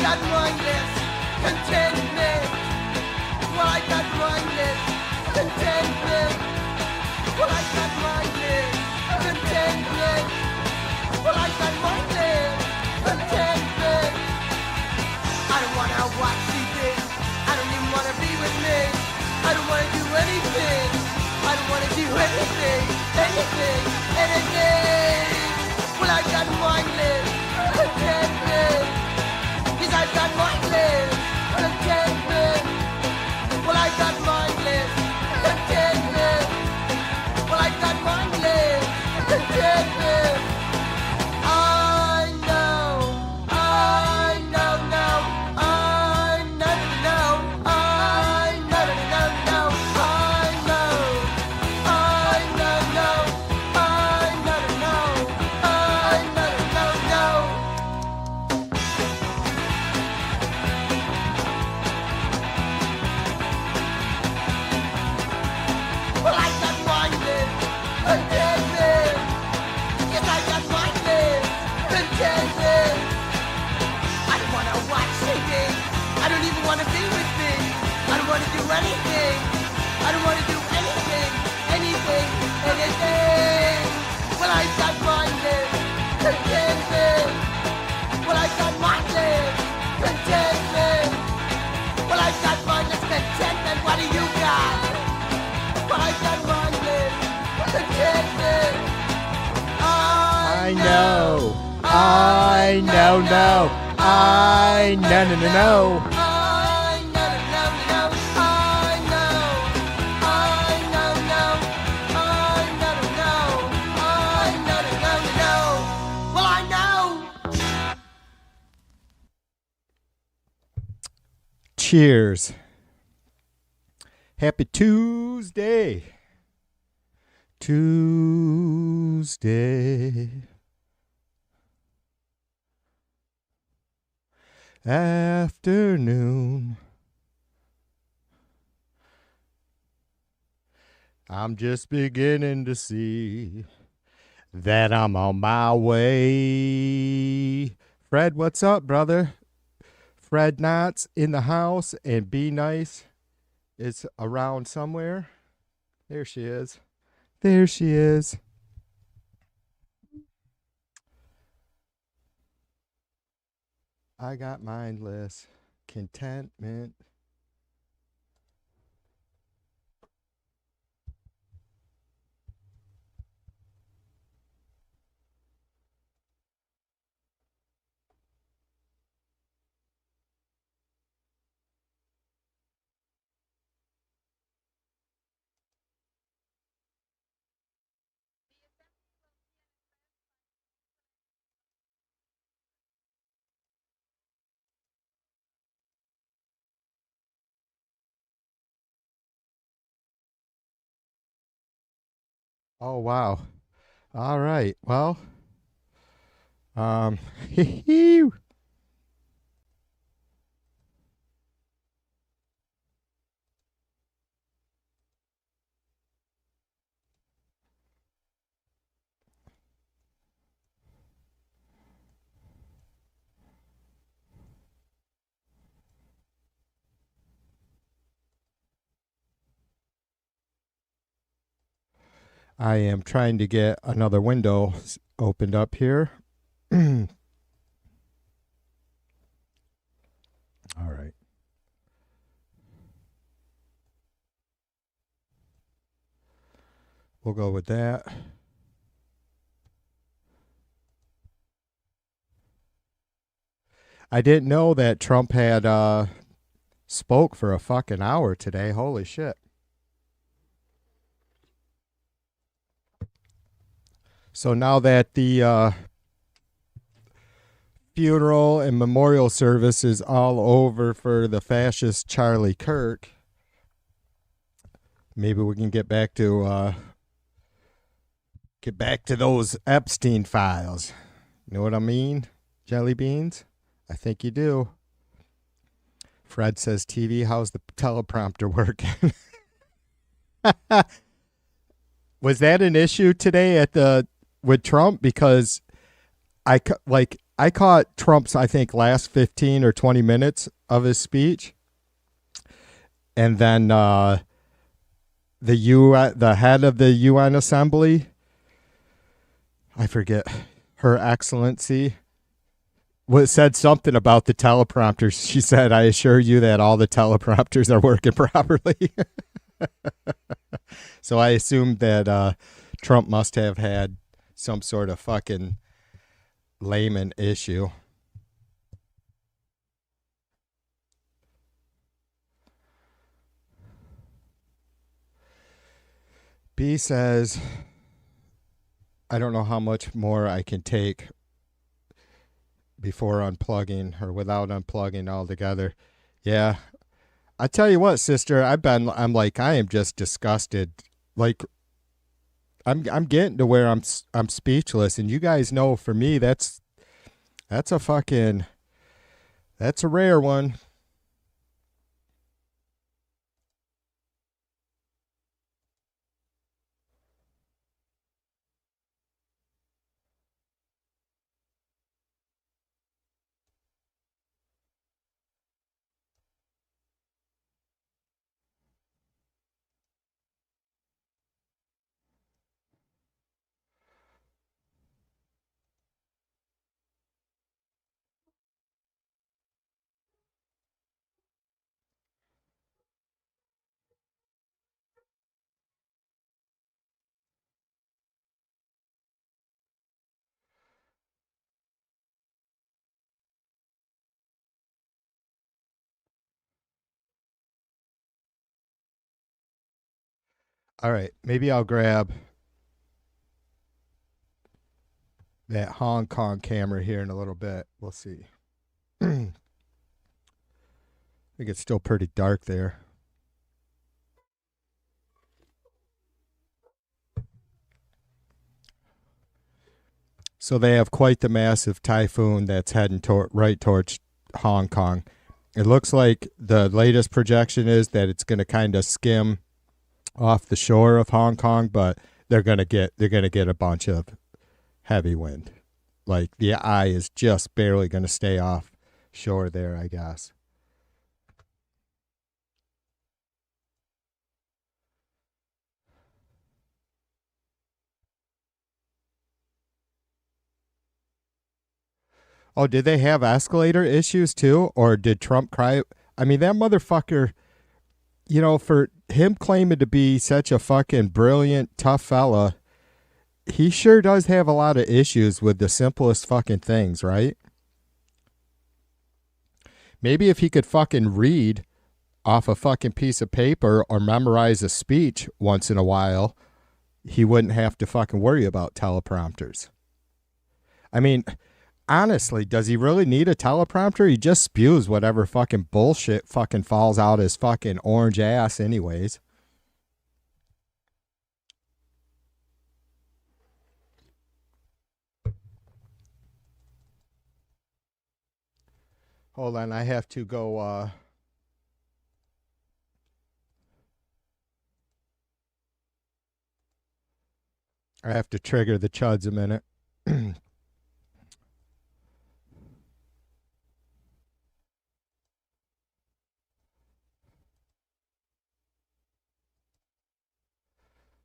got mindless contentment. Well, I got mindless contentment. Well, I got mindless contentment. Well, I got mindless contentment. I don't wanna watch TV. I don't even wanna be with me. I don't wanna do anything. I don't wanna do anything, anything, anything. Well, I got mindless contentment. Yes, I got mindless contentment. Well, I got mindless contentment. Well, I got mindless contentment. I know now. I know. I know. I know. I know. Well, I got mindless contentment. Yes, I got mindless contentment. I don't wanna watch TV. I don't even wanna be with me. I don't wanna do anything. I don't wanna do anything, anything, anything. Well, I got mindless contentment. Well, I got mindless contentment. Well, I got mindless contentment. What do you got? Well, I got mindless contentment. I know. I know. I know. I know. I know. Well, I know. Cheers. Happy Tuesday. Afternoon. I'm just beginning to see that I'm on my way. Fred, what's up, brother? Fred Knotts in the house, and Be Nice is around somewhere. There she is. There she is. I got mindless contentment. Oh, wow. All right. Well, I am trying to get another window opened up here. All right. We'll go with that. I didn't know that Trump had spoke for a fucking hour today. Holy shit. So now that the funeral and memorial service is all over for the fascist Charlie Kirk, maybe we can get back to those Epstein files. You know what I mean? Jelly beans? I think you do. Fred says, TV, how's the teleprompter working? Was that an issue today with Trump? Because I caught Trump's, I think, last 15 or 20 minutes of his speech. And then the head of the UN Assembly, I forget, Her Excellency, said something about the teleprompters. She said, I assure you that all the teleprompters are working properly. So I assumed that Trump must have had some sort of fucking layman issue. B says, I don't know how much more I can take before unplugging or without unplugging altogether. Yeah. I tell you what, sister, I'm like, I am just disgusted. Like, I'm getting to where I'm speechless, and you guys know for me that's a rare one. All right, maybe I'll grab that Hong Kong camera here in a little bit. We'll see. I think it's still pretty dark there. So they have quite the massive typhoon that's heading right towards Hong Kong. It looks like the latest projection is that it's going to kind of skim off the shore of Hong Kong, but they're going to get a bunch of heavy wind. Like the eye is just barely going to stay off shore there, I guess. Oh, did they have escalator issues too? Or did Trump cry? I mean, that motherfucker, for him claiming to be such a fucking brilliant, tough fella, he sure does have a lot of issues with the simplest fucking things, right? Maybe if he could fucking read off a fucking piece of paper or memorize a speech once in a while, he wouldn't have to fucking worry about teleprompters. I mean, honestly, does he really need a teleprompter? He just spews whatever fucking bullshit fucking falls out his fucking orange ass anyways. Hold on, I have to go I have to trigger the chuds a minute.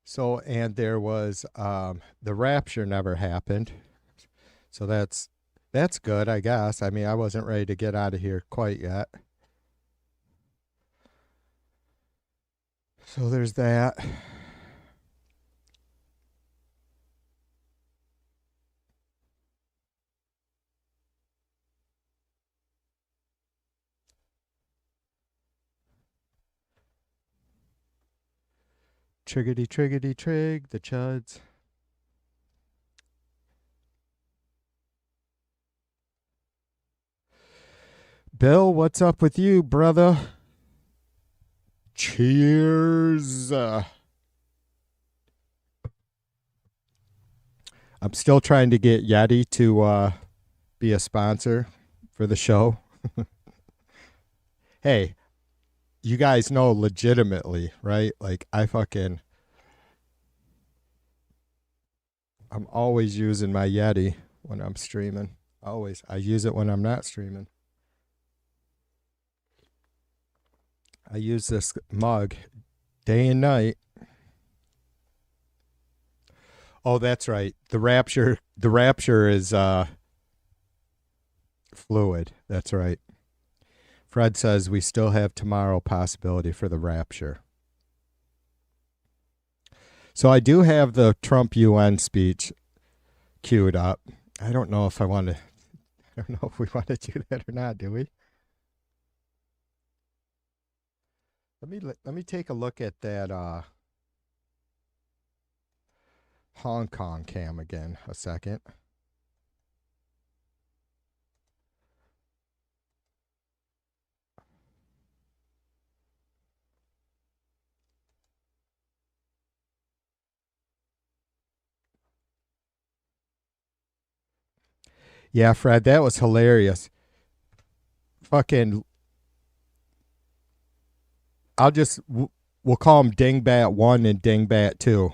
So, and there was the rapture never happened. So that's good, I guess. I mean, I wasn't ready to get out of here quite yet. So there's that. Triggity, triggity, trig, the chuds. Bill, what's up with you, brother? Cheers. I'm still trying to get Yeti to be a sponsor for the show. Hey, you guys know legitimately, right? Like I'm always using my Yeti when I'm streaming. Always. I use it when I'm not streaming. I use this mug day and night. Oh, that's right. The rapture is fluid. That's right. Fred says we still have tomorrow possibility for the rapture. So I do have the Trump UN speech queued up. I don't know if I want to. I don't know if we want to do that or not. Do we? Let me take a look at that Hong Kong cam again. A second. Yeah, Fred, that was hilarious. Fucking, we'll call him Dingbat 1 and Dingbat 2.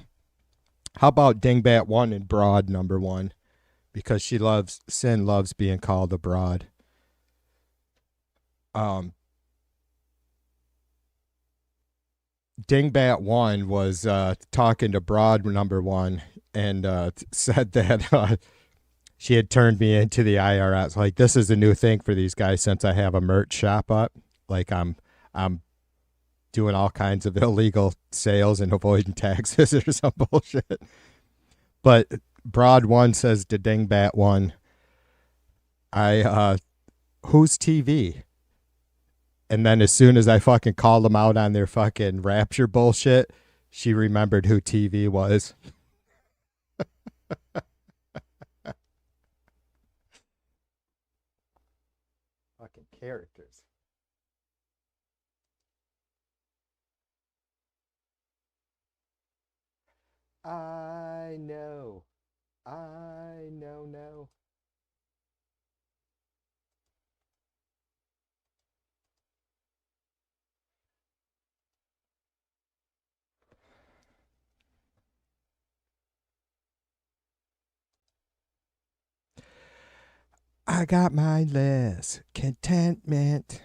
How about Dingbat 1 and Broad number 1? Because Sin loves being called a broad. Dingbat 1 was talking to Broad number 1 and said that she had turned me into the IRS. Like, this is a new thing for these guys since I have a merch shop up. Like, I'm doing all kinds of illegal sales and avoiding taxes or some bullshit. But Broad 1 says to Dingbat 1, who's TV? And then as soon as I fucking called them out on their fucking rapture bullshit, she remembered who TV was. Fucking characters. I know. I know. I got my list. Contentment.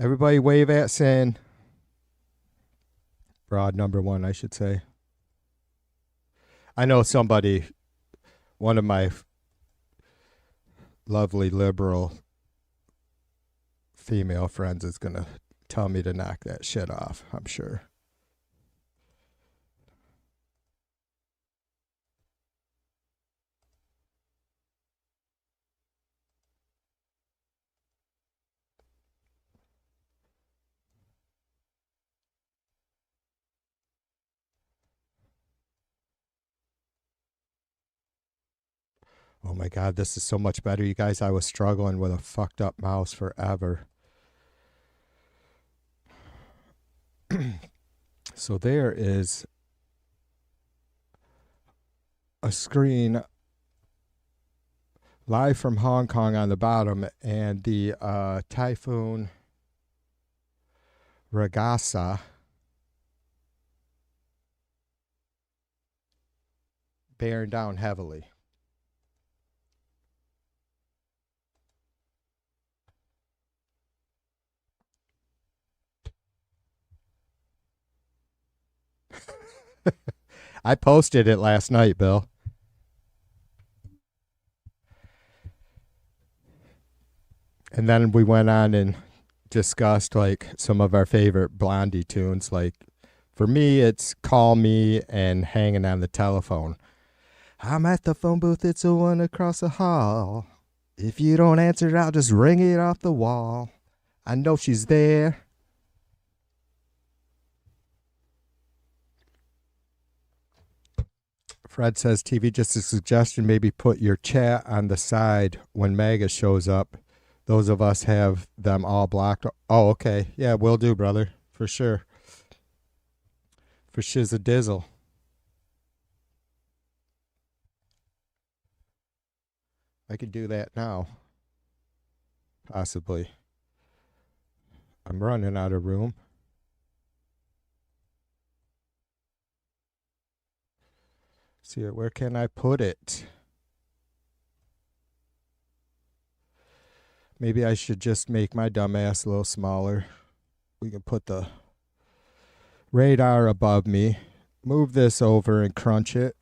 Everybody wave at Sin. Broad number 1, I should say. I know one of my lovely liberal female friends is going to tell me to knock that shit off, I'm sure. Oh my God, this is so much better. You guys, I was struggling with a fucked up mouse forever. So there is a screen live from Hong Kong on the bottom, and the typhoon Ragasa bearing down heavily. I posted it last night, Bill. And then we went on and discussed like some of our favorite Blondie tunes. Like for me, it's Call Me and Hanging on the Telephone. I'm at the phone booth, it's the one across the hall. If you don't answer, I'll just ring it off the wall. I know she's there. Fred says, TV, just a suggestion, maybe put your chat on the side when Mega shows up. Those of us have them all blocked. Oh, okay. Yeah, will do, brother. For sure. For shiz a dizzle. I could do that now. Possibly. I'm running out of room. See, where can I put it? Maybe I should just make my dumbass a little smaller. We can put the radar above me. Move this over and crunch it.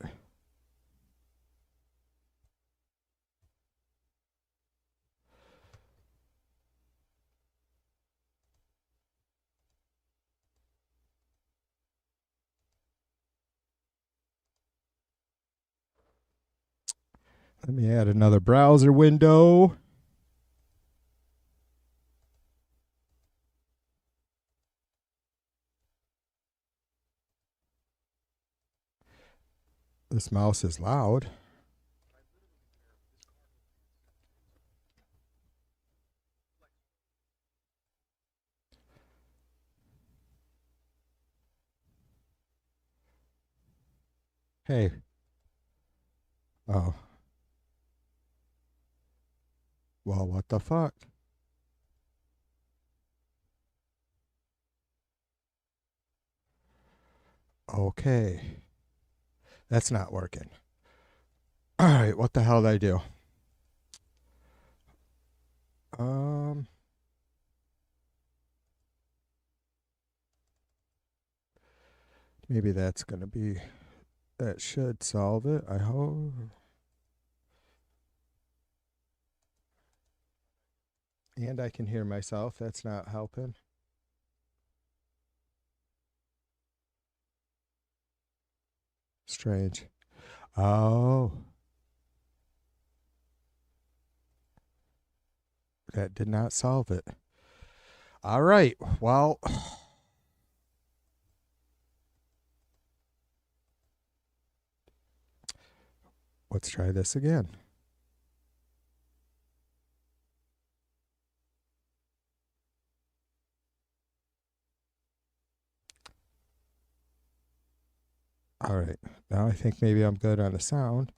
Let me add another browser window. This mouse is loud. Hey. Oh. Well, what the fuck? Okay. That's not working. All right, what the hell did I do? Maybe that's going to be, that should solve it, I hope. And I can hear myself. That's not helping. Strange. Oh. That did not solve it. All right. Well, let's try this again. All right. Now I think maybe I'm good on the sound.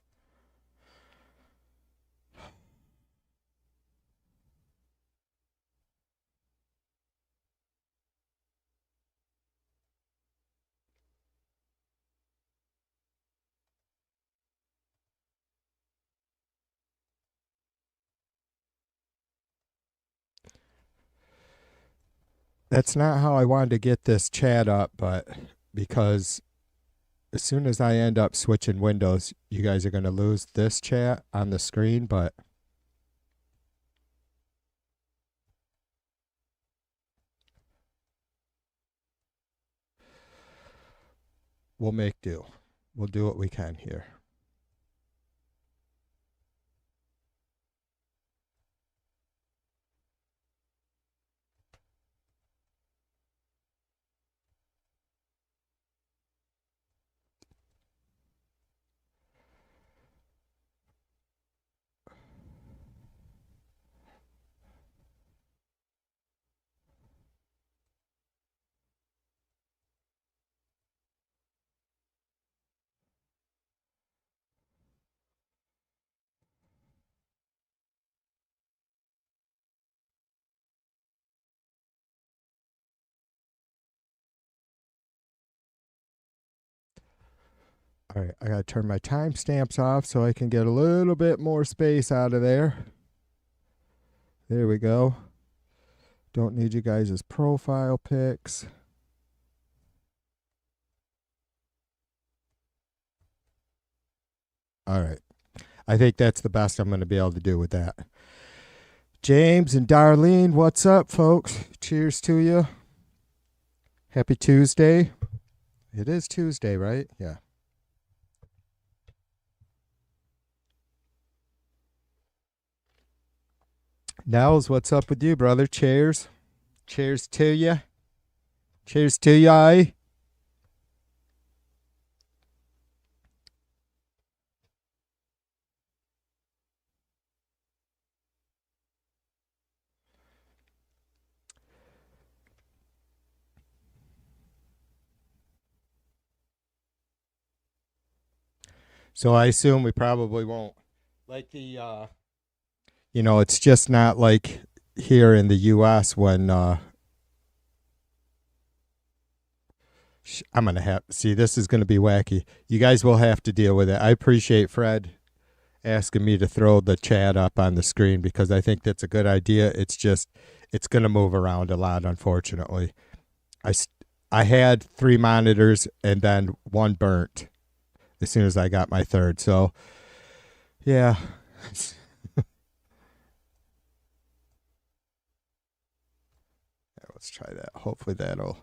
That's not how I wanted to get this chat up, but because as soon as I end up switching windows, you guys are going to lose this chat on the screen, but we'll make do. We'll do what we can here. All right, I got to turn my timestamps off so I can get a little bit more space out of there. There we go. Don't need you guys' profile pics. All right. I think that's the best I'm going to be able to do with that. James and Darlene, what's up, folks? Cheers to you. Happy Tuesday. It is Tuesday, right? Yeah. Nels, what's up with you, brother? Cheers. Cheers to you. Cheers to you. So I assume we probably won't. Like the, it's just not like here in the U.S. when I'm going to have, see, this is going to be wacky. You guys will have to deal with it. I appreciate Fred asking me to throw the chat up on the screen because I think that's a good idea. It's just, it's going to move around a lot, unfortunately. I had 3 monitors and then one burnt as soon as I got my third. So, yeah. Let's try that. Hopefully that'll.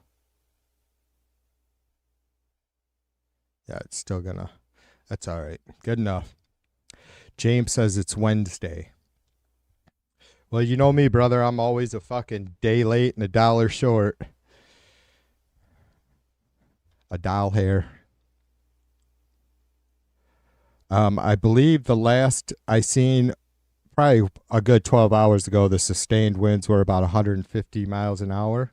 Yeah, it's still gonna. That's all right. Good enough. James says it's Wednesday. Well, you know me, brother. I'm always a fucking day late and a dollar short. A doll hair. I believe the last I seen, probably a good 12 hours ago, the sustained winds were about 150 miles an hour.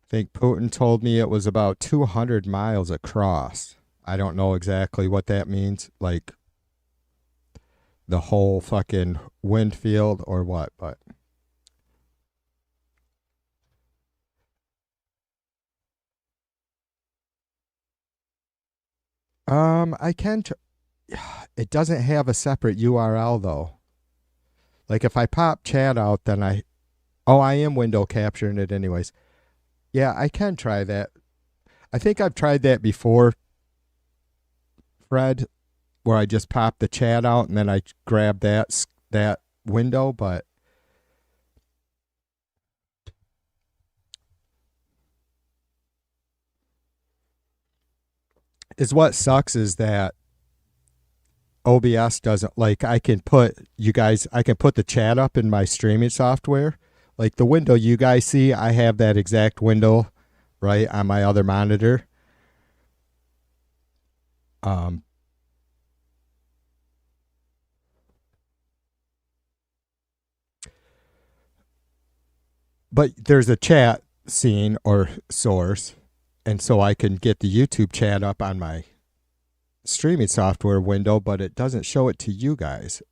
I think Putin told me it was about 200 miles across. I don't know exactly what that means, like the whole fucking wind field or what, but I can. It doesn't have a separate URL though. Like if I pop chat out, then I am window capturing it anyways. Yeah, I can try that. I think I've tried that before, Fred, where I just pop the chat out and then I grab that window, but is what sucks is that OBS doesn't, like, I can put the chat up in my streaming software. Like the window you guys see, I have that exact window right on my other monitor. But there's a chat scene or source, and so I can get the YouTube chat up on my streaming software window, but it doesn't show it to you guys.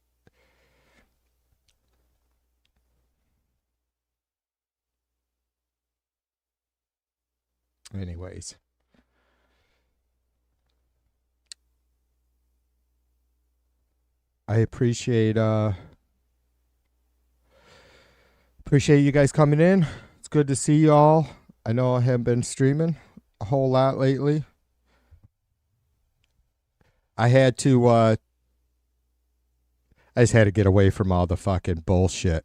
Anyways. I appreciate you guys coming in. It's good to see you all. I know I haven't been streaming a whole lot lately. I just had to get away from all the fucking bullshit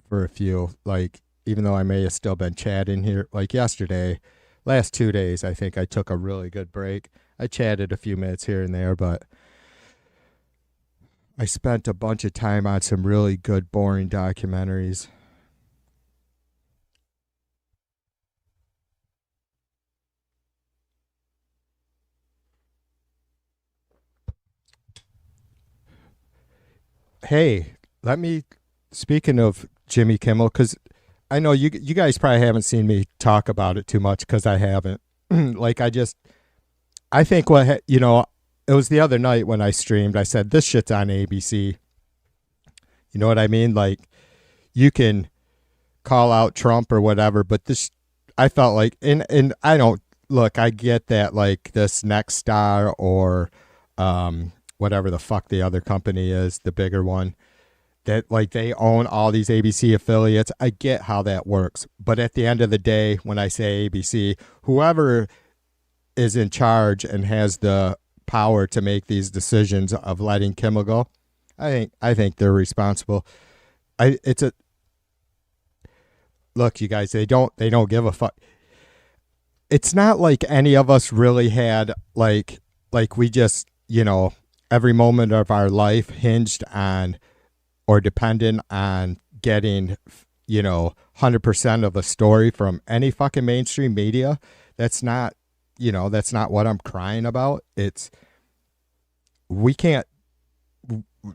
for a few. Like, even though I may have still been chatting here, like yesterday, last 2 days, I think I took a really good break. I chatted a few minutes here and there, but I spent a bunch of time on some really good, boring documentaries. Hey, speaking of Jimmy Kimmel, because I know you guys probably haven't seen me talk about it too much because I haven't. Like, I think it was the other night when I streamed, I said, this shit's on ABC. You know what I mean? Like, you can call out Trump or whatever, but I felt like, and I don't, look, I get that, like, this Next Star or whatever the fuck the other company is, the bigger one, that, like, they own all these ABC affiliates. I get how that works. But at the end of the day, when I say ABC, whoever is in charge and has the power to make these decisions of letting Kimmel go, I think they're responsible. Look, you guys, they don't give a fuck. It's not like any of us really had like we just, every moment of our life hinged on or dependent on getting 100% of a story from any fucking mainstream media. That's not what I'm crying about. It's we can't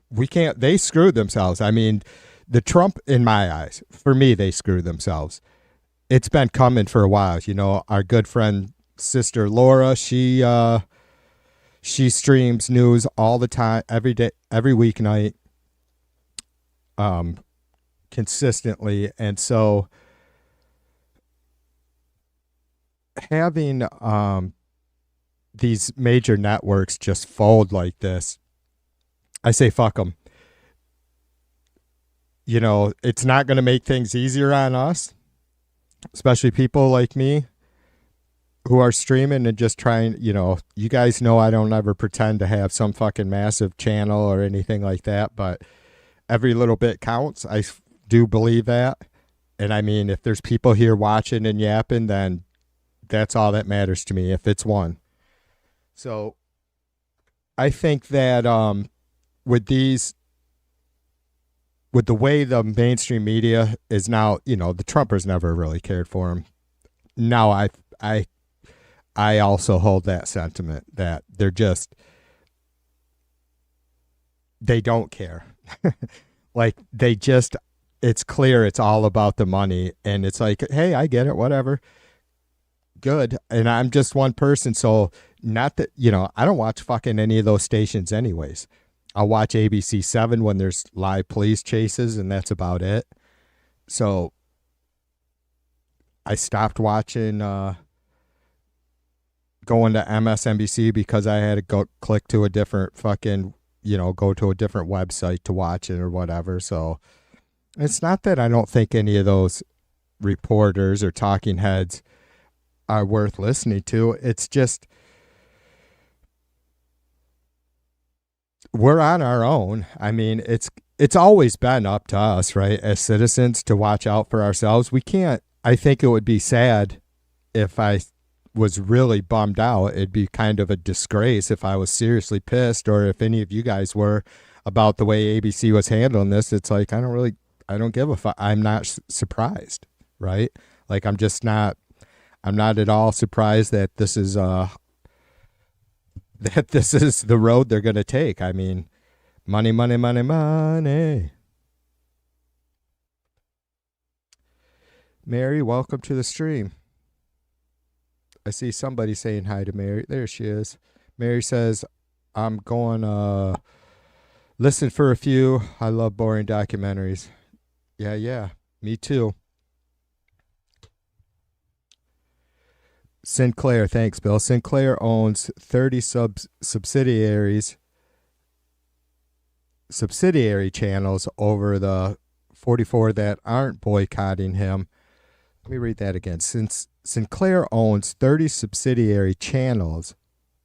they screwed themselves. I mean, the Trump, in my eyes, for me, they screwed themselves. It's been coming for a while. Our good friend sister Laura, she streams news all the time, every day, every weeknight, consistently. And so having these major networks just fold like this, I say fuck them. You know, it's not going to make things easier on us, especially people like me who are streaming and just trying, you know, you guys know I don't ever pretend to have some fucking massive channel or anything like that, but every little bit counts. I do believe that. And I mean, if there's people here watching and yapping, then that's all that matters to me, if it's one. So I think that with these, with the way the mainstream media is now, you know, the Trumpers never really cared for him. Now I also hold that sentiment that they're just, they don't care. Like they just, it's clear it's all about the money, and it's like, hey, I get it, whatever. Good. And I'm just one person, so not that, you know, I don't watch fucking any of those stations anyways. I'll watch ABC 7 when there's live police chases, and that's about it. So I stopped watching going to MSNBC because I had to go click to a different fucking, you know, go to a different website to watch it or whatever. So it's not that I don't think any of those reporters or talking heads are worth listening to. It's just, we're on our own. I mean, it's always been up to us, right, as citizens, to watch out for ourselves. We can't, I think it would be sad if I was really bummed out. It'd be kind of a disgrace if I was seriously pissed, or if any of you guys were, about the way ABC was handling this. It's like, I don't give a fuck. I'm not surprised, right? Like, I'm not at all surprised that this is the road they're going to take. I mean, money, money, money, money. Mary, welcome to the stream. I see somebody saying hi to Mary. There she is. Mary says, I'm going listen for a few. I love boring documentaries. Yeah, me too. Sinclair, thanks, Bill. Sinclair owns 30 subsidiary channels over the 44 that aren't boycotting him. Let me read that again. Since Sinclair owns 30 subsidiary channels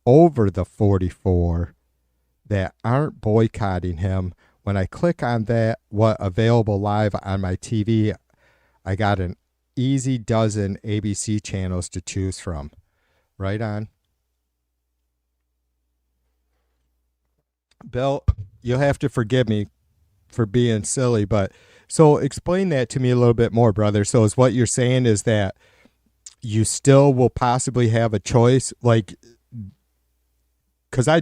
over the 44 that aren't boycotting him, when I click on that, what available live on my TV, I got an easy dozen ABC channels to choose from. Right on. Bill, you'll have to forgive me for being silly, but so explain that to me a little bit more, brother. So is what you're saying is that you still will possibly have a choice? Like, because I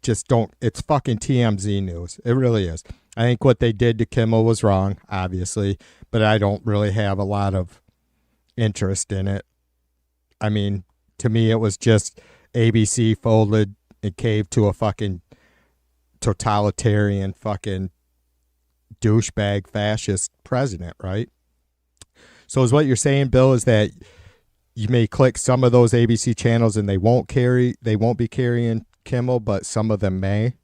just don't, it's fucking TMZ news. It really is. I think what they did to Kimmel was wrong, obviously, but I don't really have a lot of interest in it. I mean, to me, it was just ABC folded and caved to a fucking totalitarian fucking douchebag fascist president, right? So is what you're saying, Bill, is that you may click some of those ABC channels and they won't be carrying Kimmel, but some of them may?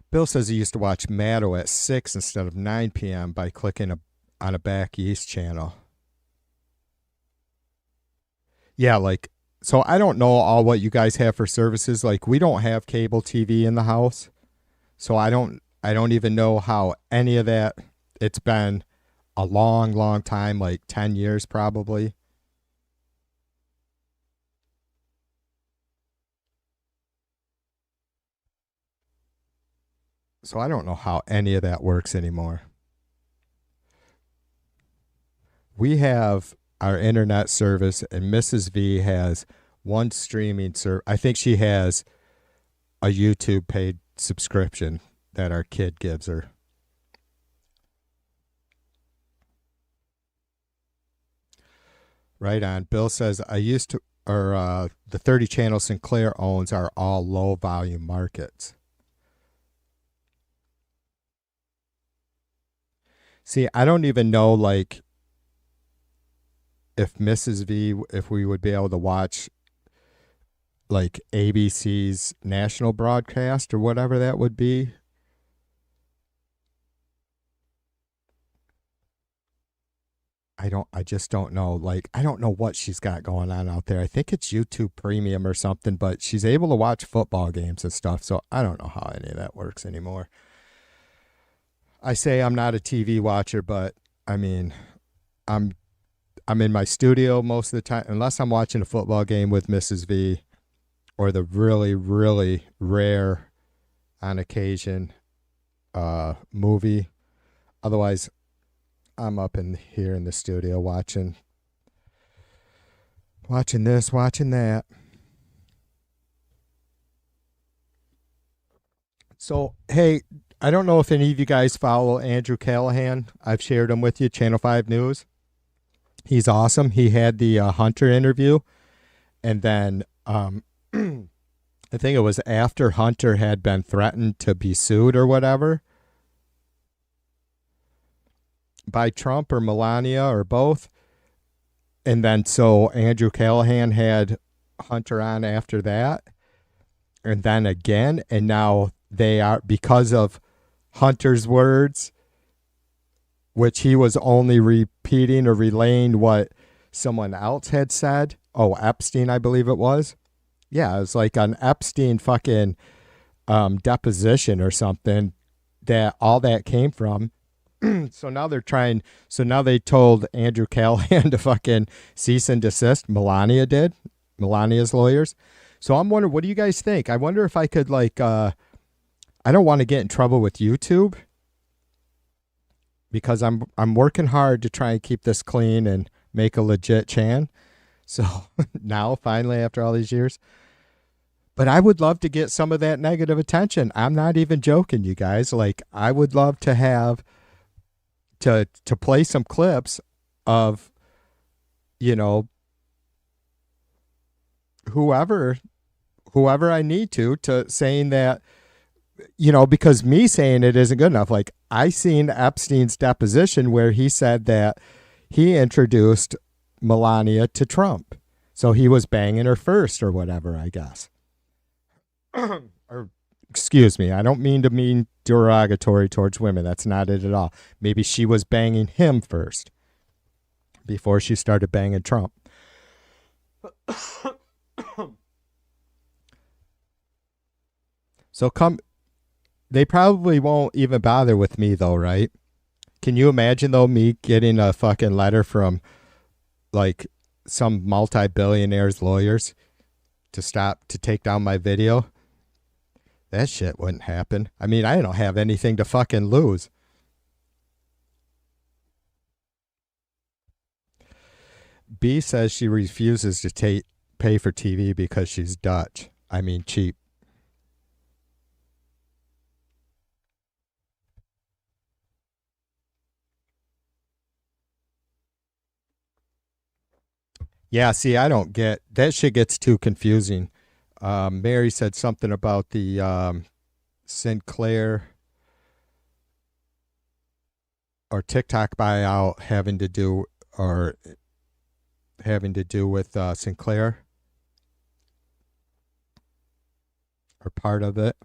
Bill says he used to watch Maddo at 6 instead of 9 p.m. by clicking on a back east channel. Yeah, like, so I don't know all what you guys have for services. Like, we don't have cable TV in the house. So I don't even know how any of that, it's been a long, long time, like 10 years probably. So I don't know how any of that works anymore. We have our internet service, and Mrs. V has one streaming service. I think she has a YouTube paid subscription that our kid gives her. Right on. Bill says, the 30 channels Sinclair owns are all low volume markets. See, I don't even know like if Mrs. V, if we would be able to watch like ABC's national broadcast or whatever that would be. I just don't know. Like, I don't know what she's got going on out there. I think it's YouTube Premium or something, but she's able to watch football games and stuff. So I don't know how any of that works anymore. I say I'm not a TV watcher, but I mean, I'm I'm in my studio most of the time, unless I'm watching a football game with Mrs. V or the really, really rare on occasion movie. Otherwise, I'm up in here in the studio watching this, watching that. So, hey, I don't know if any of you guys follow Andrew Callahan. I've shared him with you, Channel 5 News. He's awesome. He had the Hunter interview, and then I think it was after Hunter had been threatened to be sued or whatever by Trump or Melania or both. And then so Andrew Callahan had Hunter on after that. And then again. And now they are, because of Hunter's words, which he was only repeating or relaying what someone else had said. Oh, Epstein, I believe it was. Yeah, it was like an Epstein fucking deposition or something that all that came from. So now they told Andrew Callahan to fucking cease and desist. Melania's lawyers. So I'm wondering, what do you guys think? I wonder if I could like, I don't want to get in trouble with YouTube because I'm working hard to try and keep this clean and make a legit chan. So now finally, after all these years, but I would love to get some of that negative attention. I'm not even joking, you guys. Like, I would love to have to play some clips of, you know, whoever I need to saying that, you know, because me saying it isn't good enough. Like, I seen Epstein's deposition where he said that he introduced Melania to Trump. So he was banging her first or whatever, I guess. Or excuse me, I don't mean to mean derogatory towards women. That's not it at all. Maybe she was banging him first before she started banging Trump. So they probably won't even bother with me though, right? Can you imagine though me getting a fucking letter from like some multi-billionaire's lawyers to take down my video? That shit wouldn't happen. I mean, I don't have anything to fucking lose. B says she refuses to pay for TV because she's Dutch. I mean, cheap. Yeah, see, I don't get that shit gets too confusing. Mary said something about the Sinclair or TikTok buyout having to do with Sinclair or part of it.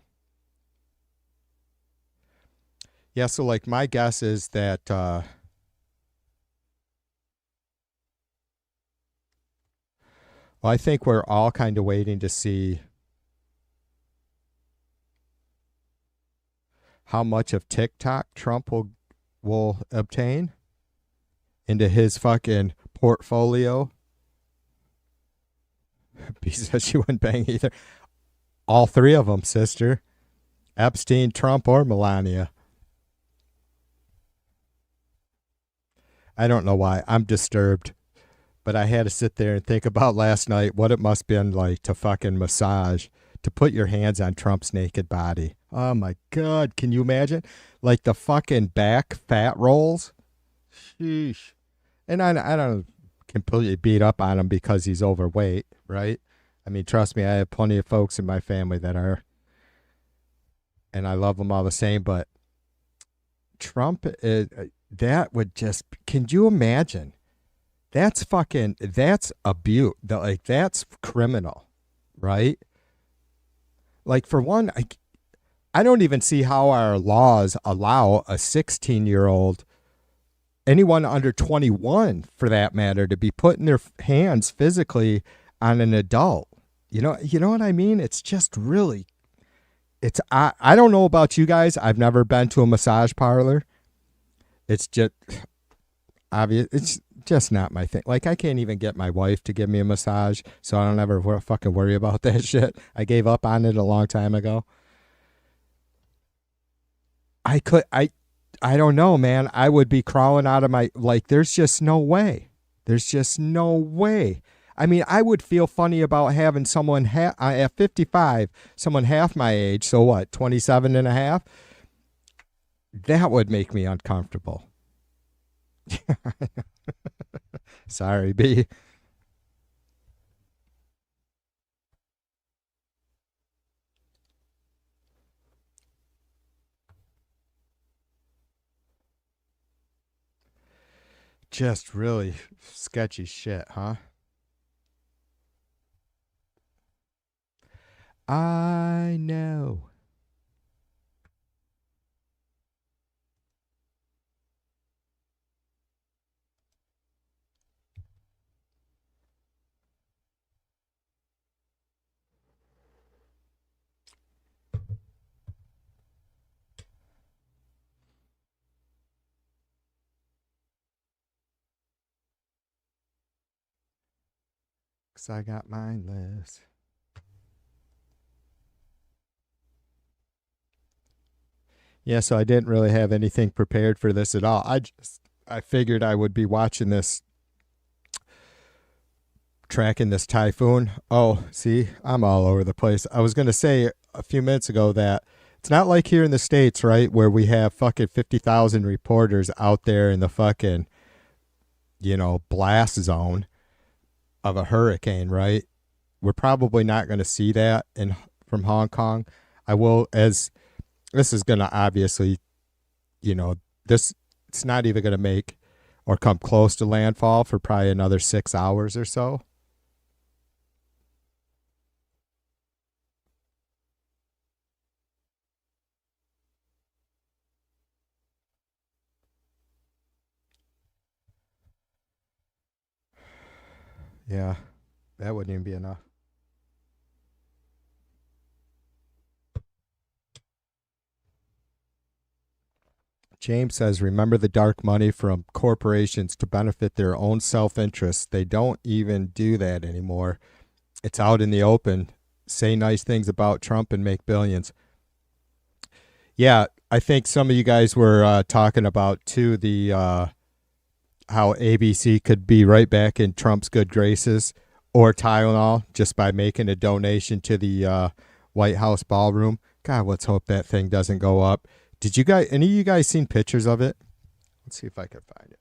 Yeah, so like my guess is that well, I think we're all kind of waiting to see how much of TikTok Trump will obtain into his fucking portfolio. B says she wouldn't bang either. All three of them, sister. Epstein, Trump, or Melania. I don't know why. I'm disturbed. But I had to sit there and think about last night what it must have been like to fucking massage, to put your hands on Trump's naked body. Oh my God. Can you imagine? Like the fucking back fat rolls? Sheesh. And I don't completely beat up on him because he's overweight, right? I mean, trust me, I have plenty of folks in my family that are, and I love them all the same, but Trump is, That would just, can you imagine? That's abuse. Like, that's criminal, right? Like, for one, I don't even see how our laws allow a 16-year-old, anyone under 21 for that matter, to be putting their hands physically on an adult. You know what I mean? It's just really, I don't know about you guys. I've never been to a massage parlor. It's just obvious. It's just not my thing. Like, I can't even get my wife to give me a massage, so I don't ever fucking worry about that shit. I gave up on it a long time ago. I could I don't know, man. I would be crawling out of my, like, there's just no way. There's just no way. I mean, I would feel funny about having someone at 55, someone half my age, so what, 27 and a half? That would make me uncomfortable. Sorry, B. Just really sketchy shit, huh? I know. 'Cause I got mine list. Yeah, so I didn't really have anything prepared for this at all. I figured I would be watching this, tracking this typhoon. Oh, see, I'm all over the place. I was going to say a few minutes ago that it's not like here in the States, right, where we have fucking 50,000 reporters out there in the fucking, blast zone of a hurricane, right? We're probably not going to see that from Hong Kong. I will, as this is going to obviously, you know, this it's not even going to make or come close to landfall for probably another 6 hours or so. Yeah, that wouldn't even be enough. James says, remember the dark money from corporations to benefit their own self interest. They don't even do that anymore. It's out in the open. Say nice things about Trump and make billions. Yeah, I think some of you guys were talking about, too, the how ABC could be right back in Trump's good graces, or Tylenol, just by making a donation to the White House ballroom. God, let's hope that thing doesn't go up. Did you guys, any of you guys seen pictures of it? Let's see if I can find it.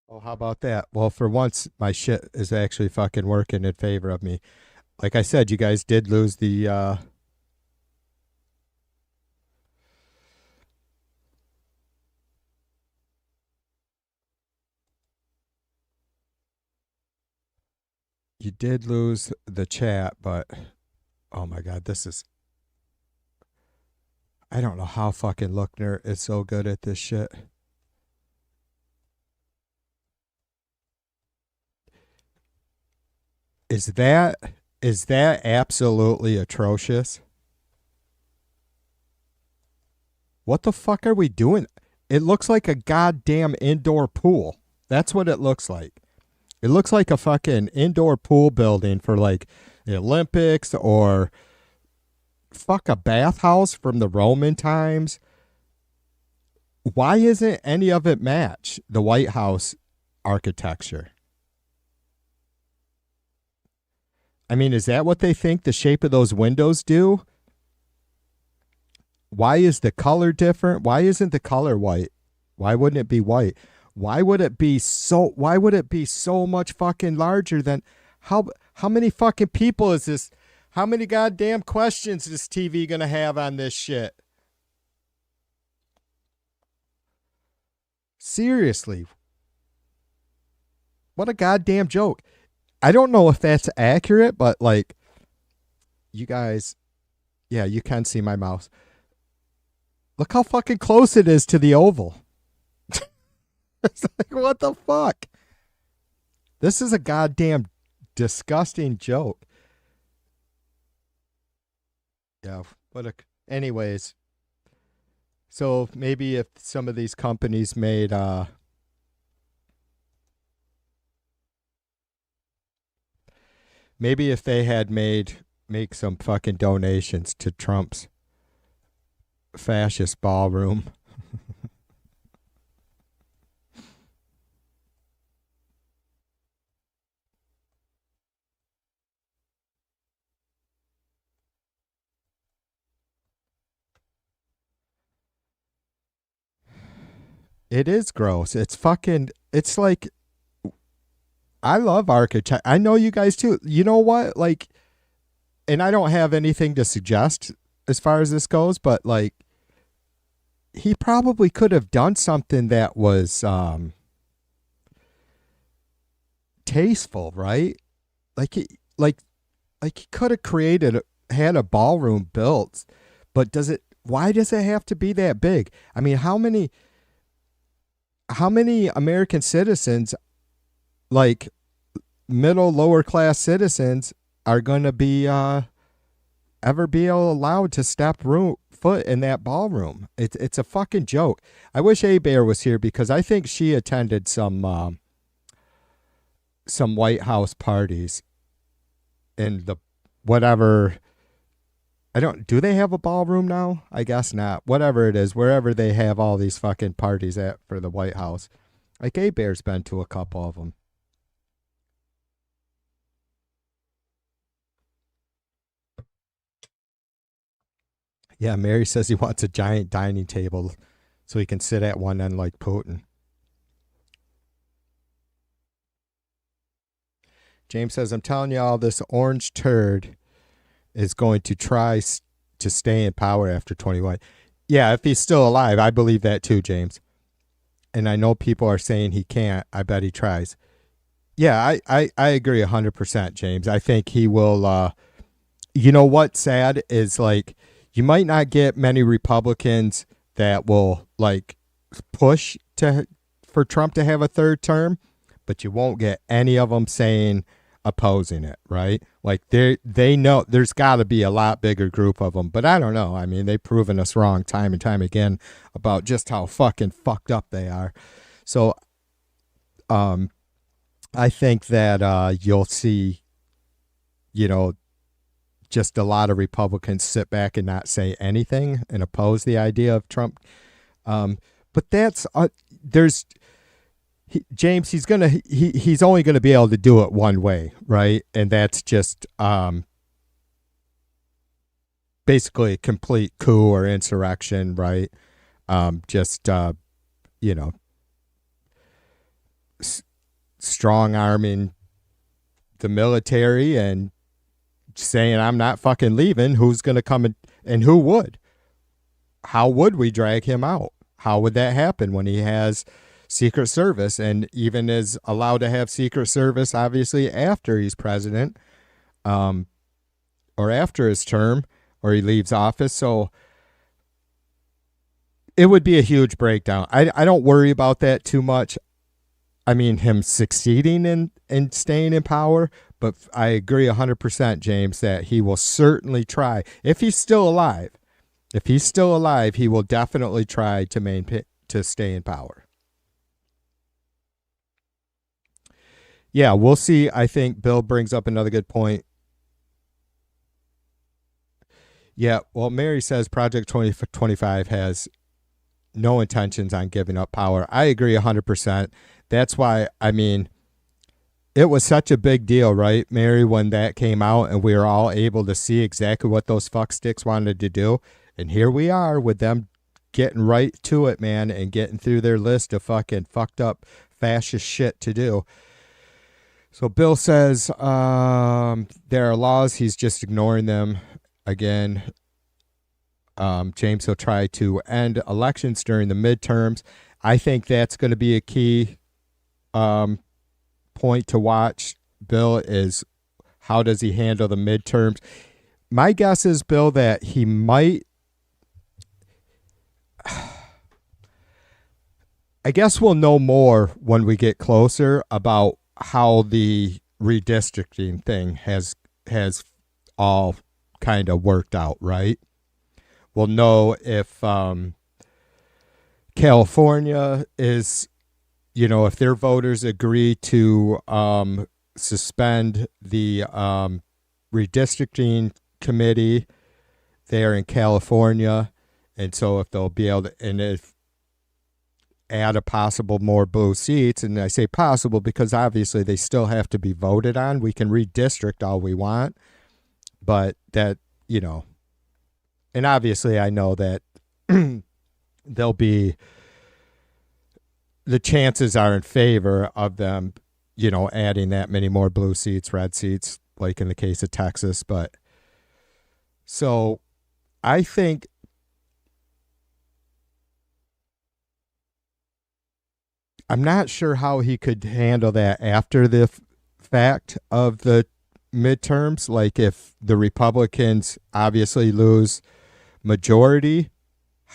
Oh, how about that? Well, for once, my shit is actually fucking working in favor of me. Like I said, you guys did lose the. You did lose the chat, but oh my god, this is. I don't know how fucking Lookner is so good at this shit. Is that absolutely atrocious? What the fuck are we doing? It looks like a goddamn indoor pool. That's what it looks like. It looks like a fucking indoor pool building for like the Olympics, or fuck, a bathhouse from the Roman times. Why isn't any of it match the White House architecture? I mean, is that what they think the shape of those windows do? Why is the color different? Why isn't the color white? Why wouldn't it be white? Why would it be so much fucking larger than how many fucking people is this? How many goddamn questions is this TV going to have on this shit? Seriously. What a goddamn joke. I don't know if that's accurate, but like, you guys, yeah, you can see my mouse. Look how fucking close it is to the oval. It's like, what the fuck? This is a goddamn disgusting joke. Yeah, anyways. So maybe if some of these companies made maybe if they had make some fucking donations to Trump's fascist ballroom. It is gross. It's like, I love architecture. I know you guys too. You know what? Like, and I don't have anything to suggest as far as this goes, but like, he probably could have done something that was tasteful, right? Like he could have had a ballroom built, but why does it have to be that big? I mean, how many American citizens, like middle lower class citizens, are going to be ever be allowed to step foot in that ballroom? It's a fucking joke. I wish A-Bear was here because I think she attended some White House parties in the whatever. Do they have a ballroom now? I guess not. Whatever it is, wherever they have all these fucking parties at for the White House. Like, A-Bear's been to a couple of them. Yeah, Mary says he wants a giant dining table so he can sit at one end like Putin. James says, I'm telling you all, this orange turd is going to try to stay in power after 21. Yeah, if he's still alive, I believe that too, James. And I know people are saying he can't. I bet he tries. Yeah, I agree 100%, James. I think he will. You know what's sad is, like, you might not get many Republicans that will like push for Trump to have a third term, but you won't get any of them saying opposing it, right? Like, they know there's got to be a lot bigger group of them, but I don't know. I mean, they've proven us wrong time and time again about just how fucking fucked up they are. So, I think that you'll see, just a lot of Republicans sit back and not say anything and oppose the idea of Trump. But that's James. He's only gonna be able to do it one way, right? And that's just basically a complete coup or insurrection, right? Strong arming the military and saying, I'm not fucking leaving. Who's going to come and who would? How would we drag him out? How would that happen when he has Secret Service and even is allowed to have Secret Service, obviously, after he's president, or after his term, or he leaves office? So it would be a huge breakdown. I don't worry about that too much. I mean, him succeeding in staying in power, but I agree 100%, James, that he will certainly try. If he's still alive, he will definitely try to stay in power. Yeah, we'll see. I think Bill brings up another good point. Yeah, well, Mary says Project 2025 has no intentions on giving up power. I agree 100%. That's why, I mean, it was such a big deal, right, Mary, when that came out and we were all able to see exactly what those fucksticks wanted to do. And here we are with them getting right to it, man, and getting through their list of fucking fucked up fascist shit to do. So Bill says there are laws. He's just ignoring them. Again, James will try to end elections during the midterms. I think that's going to be a key point to watch, Bill, is how does he handle the midterms. My guess is, Bill, that he might, I guess we'll know more when we get closer about how the redistricting thing has all kind of worked out, right? We'll know if California is, if their voters agree to suspend the redistricting committee there in California, and so if they'll be able to, and if add a possible more blue seats, and I say possible because obviously they still have to be voted on. We can redistrict all we want, but that, and obviously I know that there'll be, the chances are in favor of them, adding that many more blue seats, red seats, like in the case of Texas. But so I think I'm not sure how he could handle that after the fact of the midterms. Like if the Republicans obviously lose majority,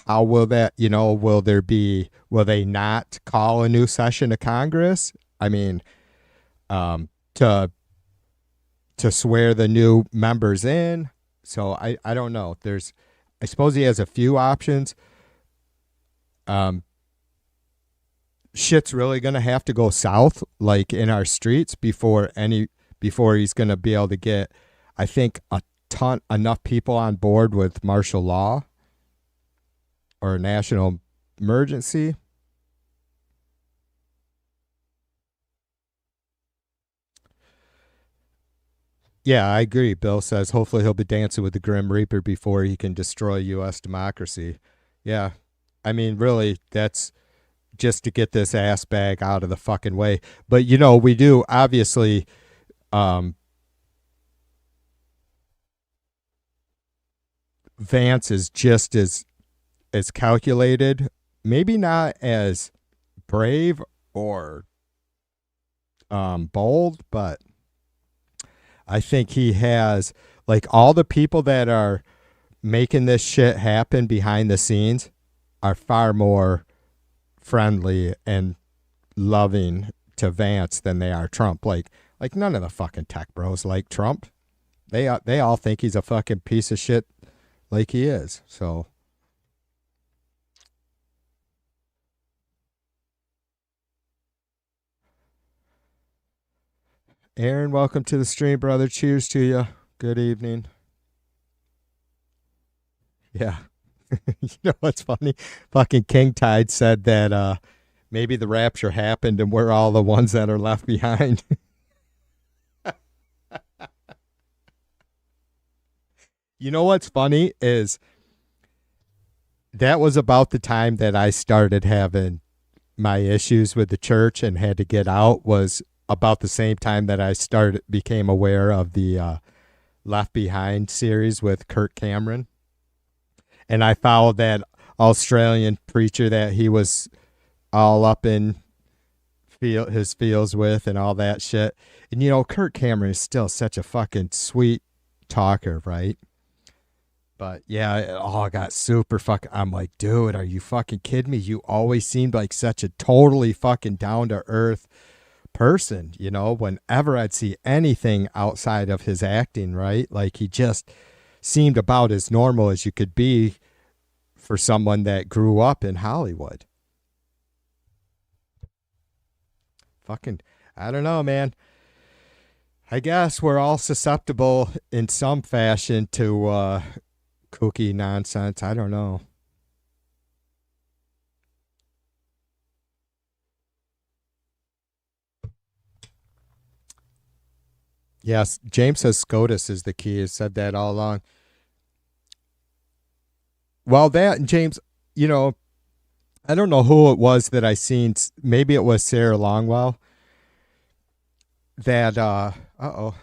how will that, will they not call a new session of Congress? I mean, to swear the new members in. So I don't know. I suppose he has a few options. Shit's really going to have to go south, like in our streets, before he's going to be able to get, I think, enough people on board with martial law or a national emergency. Yeah, I agree. Bill says hopefully he'll be dancing with the Grim Reaper before he can destroy U.S. democracy. Yeah, I mean, really, that's just to get this ass bag out of the fucking way. But, we do, obviously, Vance is just as calculated, maybe not as brave or bold, but I think he has, like, all the people that are making this shit happen behind the scenes are far more friendly and loving to Vance than they are Trump. Like none of the fucking tech bros like Trump. They all think he's a fucking piece of shit, like he is. So Aaron, welcome to the stream, brother. Cheers to you. Good evening. Yeah. You know what's funny? Fucking King Tide said that maybe the rapture happened and we're all the ones that are left behind. You know what's funny is that was about the time that I started having my issues with the church and had to get out, was about the same time that I became aware of the Left Behind series with Kirk Cameron. And I followed that Australian preacher that he was all up in his feels with and all that shit. And, Kirk Cameron is still such a fucking sweet talker, right? But yeah, it all got super fucking, I'm like, dude, are you fucking kidding me? You always seemed like such a totally fucking down to earth person, whenever I'd see anything outside of his acting, right? Like he just seemed about as normal as you could be for someone that grew up in Hollywood. Fucking, I don't know, man. I guess we're all susceptible in some fashion to kooky nonsense. I don't know. Yes, James says SCOTUS is the key. Has said that all along. Well, that and James, you know, I don't know who it was that I seen. Maybe it was Sarah Longwell. That oh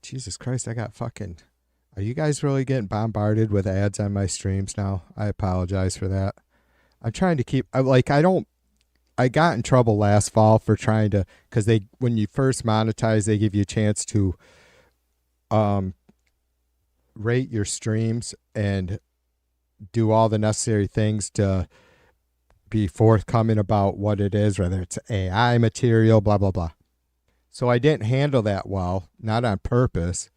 Jesus Christ! I got fucking. Are you guys really getting bombarded with ads on my streams now? I apologize for that. I'm trying to keep. I got in trouble last fall for trying to, because when you first monetize, they give you a chance to rate your streams and do all the necessary things to be forthcoming about what it is, whether it's AI material, blah, blah, blah. So I didn't handle that well, not on purpose.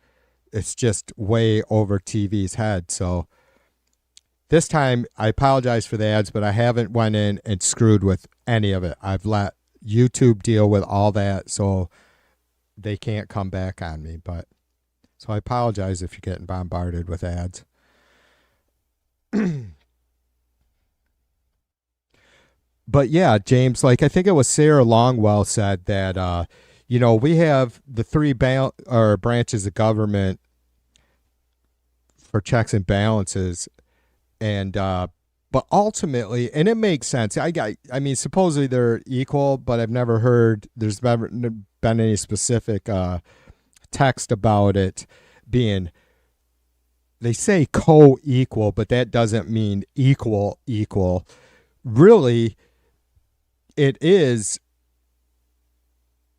It's just way over TV's head. So this time I apologize for the ads, but I haven't went in and screwed with any of it. I've let YouTube deal with all that, so they can't come back on me. But so I apologize if you're getting bombarded with ads. But yeah, James, like I think it was Sarah Longwell said that we have the three branches of government for checks and balances, and but ultimately, and it makes sense. I mean, supposedly they're equal, but I've never heard there's never been any specific text about it being. They say co-equal, but that doesn't mean equal. Really, it is,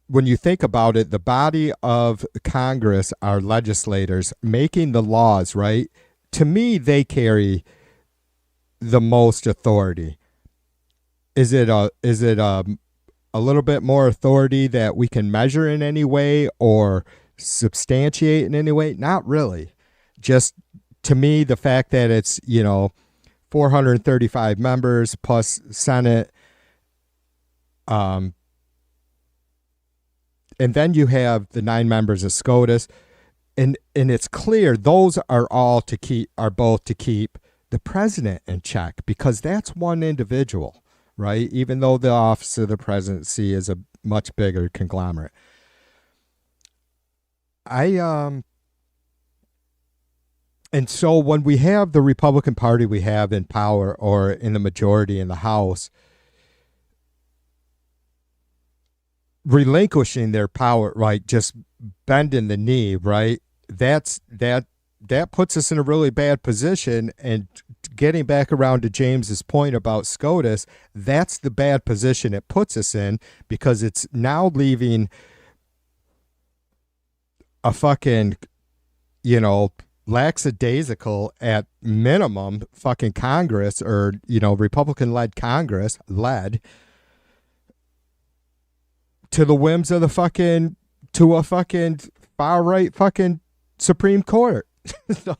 when you think about it, the body of Congress are legislators making the laws, right? To me, they carry the most authority. Is it a little bit more authority that we can measure in any way or substantiate in any way? Not really. Just to me, the fact that it's 435 members plus Senate, and then you have the 9 members of SCOTUS, and it's clear those are both to keep the president in check, because that's one individual, right? Even though the office of the presidency is a much bigger conglomerate. And so when we have the Republican Party we have in power or in the majority in the House, relinquishing their power, right, just bending the knee, right, that puts us in a really bad position. And getting back around to James's point about SCOTUS, that's the bad position it puts us in, because it's now leaving a fucking, lackadaisical at minimum fucking Congress, or Republican-led Congress led to the whims of a fucking far right fucking Supreme Court. So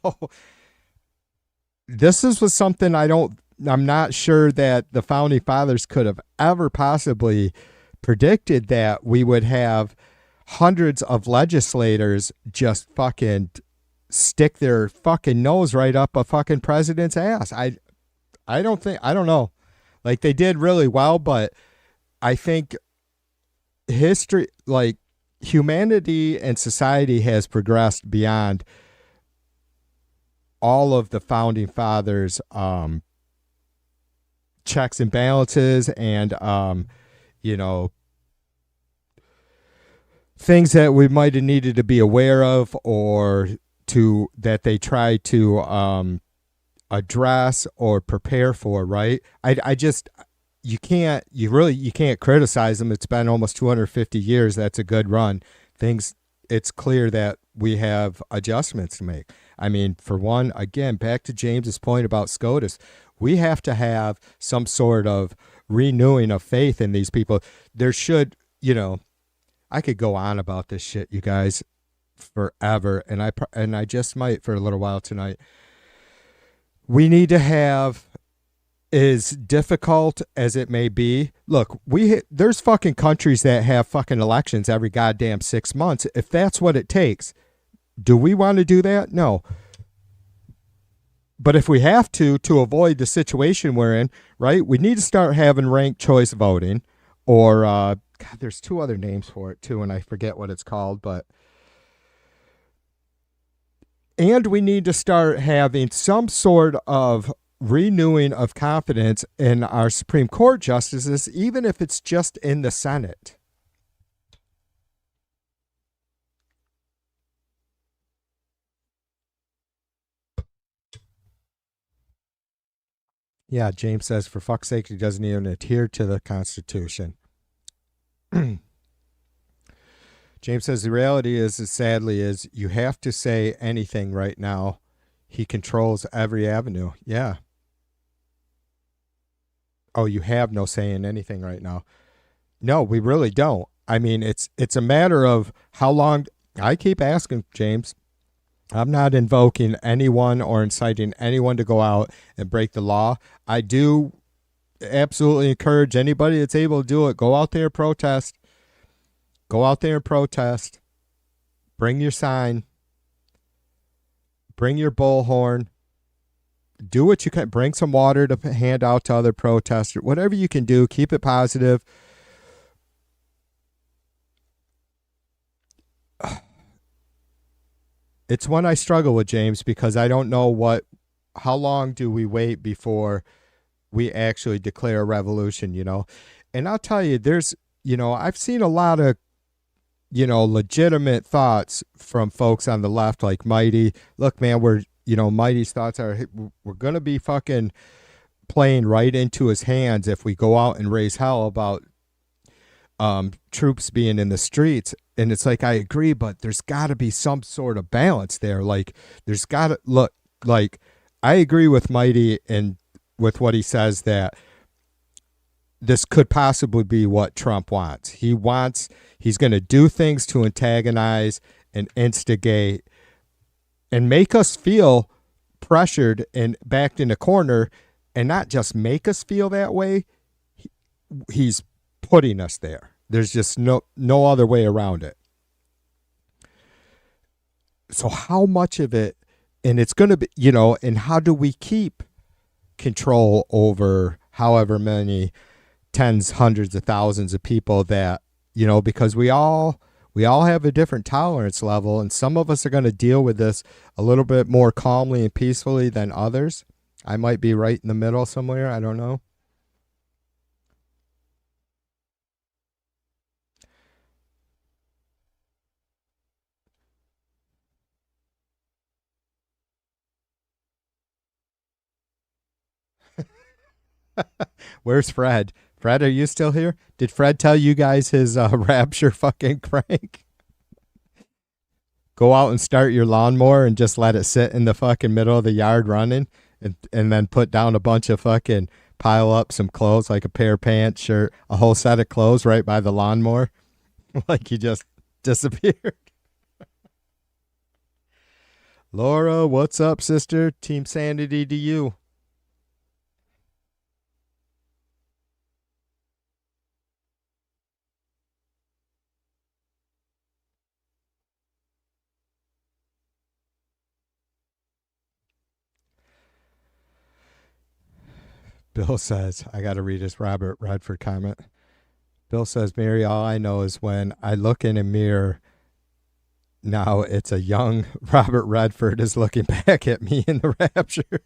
this was something I'm not sure that the founding fathers could have ever possibly predicted, that we would have hundreds of legislators just fucking stick their fucking nose right up a fucking president's ass. I don't know. Like, they did really well, but I think history, like humanity and society, has progressed beyond all of the founding fathers' checks and balances and things that we might have needed to be aware of, or that they try to address or prepare for, right? You can't criticize them. It's been almost 250 years. That's a good run. It's clear that we have adjustments to make. I mean, for one, again, back to James's point about SCOTUS, we have to have some sort of renewing of faith in these people. There should, I could go on about this shit, you guys, forever, and I just might for a little while tonight. We need to have, as difficult as it may be, look, there's fucking countries that have fucking elections every goddamn 6 months. If that's what it takes, do we want to do that? No. But if we have to avoid the situation we're in, right, we need to start having ranked choice voting, or God, there's 2 other names for it too, and I forget what it's called, but And we need to start having some sort of renewing of confidence in our Supreme Court justices, even if it's just in the Senate. Yeah, James says, for fuck's sake, he doesn't even adhere to the Constitution. James says, the reality is, sadly, is you have to say anything right now. He controls every avenue. Yeah. Oh, you have no say in anything right now. No, we really don't. I mean, it's a matter of how long. I keep asking, James. I'm not invoking anyone or inciting anyone to go out and break the law. I do absolutely encourage anybody that's able to do it. Go out there and protest. Go out there and protest. Bring your sign. Bring your bullhorn. Do what you can. Bring some water to hand out to other protesters. Whatever you can do, keep it positive. It's one I struggle with, James, because I don't know how long do we wait before we actually declare a revolution, you know? And I'll tell you, I've seen a lot of, legitimate thoughts from folks on the left, like Mighty. Look, man, Mighty's thoughts are, hey, we're going to be fucking playing right into his hands if we go out and raise hell about troops being in the streets. And it's like, I agree, but there's got to be some sort of balance there. Like, there's got to look like, I agree with Mighty and with what he says that this could possibly be what Trump wants. He's going to do things to antagonize and instigate and make us feel pressured and backed in a corner, and not just make us feel that way. He's putting us there. There's just no other way around it. So how much of it, and it's going to be, and how do we keep control over however many tens, hundreds of thousands of people that, because we all have a different tolerance level, and some of us are going to deal with this a little bit more calmly and peacefully than others. I might be right in the middle somewhere. I don't know. Where's Fred? Fred, are you still here? Did Fred tell you guys his rapture fucking prank? Go out and start your lawnmower and just let it sit in the fucking middle of the yard running, and then put down a bunch of fucking, pile up some clothes, like a pair of pants, shirt, a whole set of clothes right by the lawnmower. Like you just disappeared. Laura, what's up, sister? Team Sanity to you. Bill says, I got to read his Robert Redford comment. Bill says, Mary, all I know is when I look in a mirror, now it's a young Robert Redford is looking back at me in the rapture.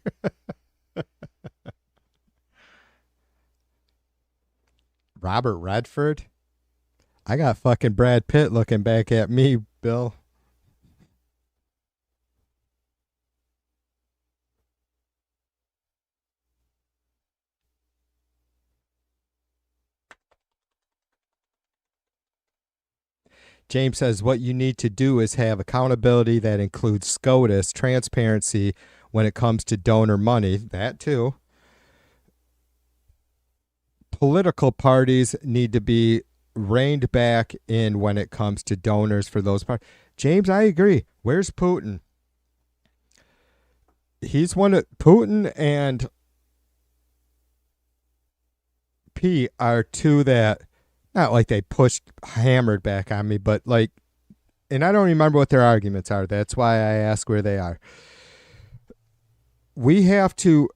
Robert Redford? I got fucking Brad Pitt looking back at me, Bill. James says, what you need to do is have accountability that includes SCOTUS, transparency when it comes to donor money. That too. Political parties need to be reined back in when it comes to donors for those parties. James, I agree. Where's Putin? He's one of Putin and P are two that, not like they hammered back on me, but like, and I don't remember what their arguments are. That's why I ask where they are. We have to,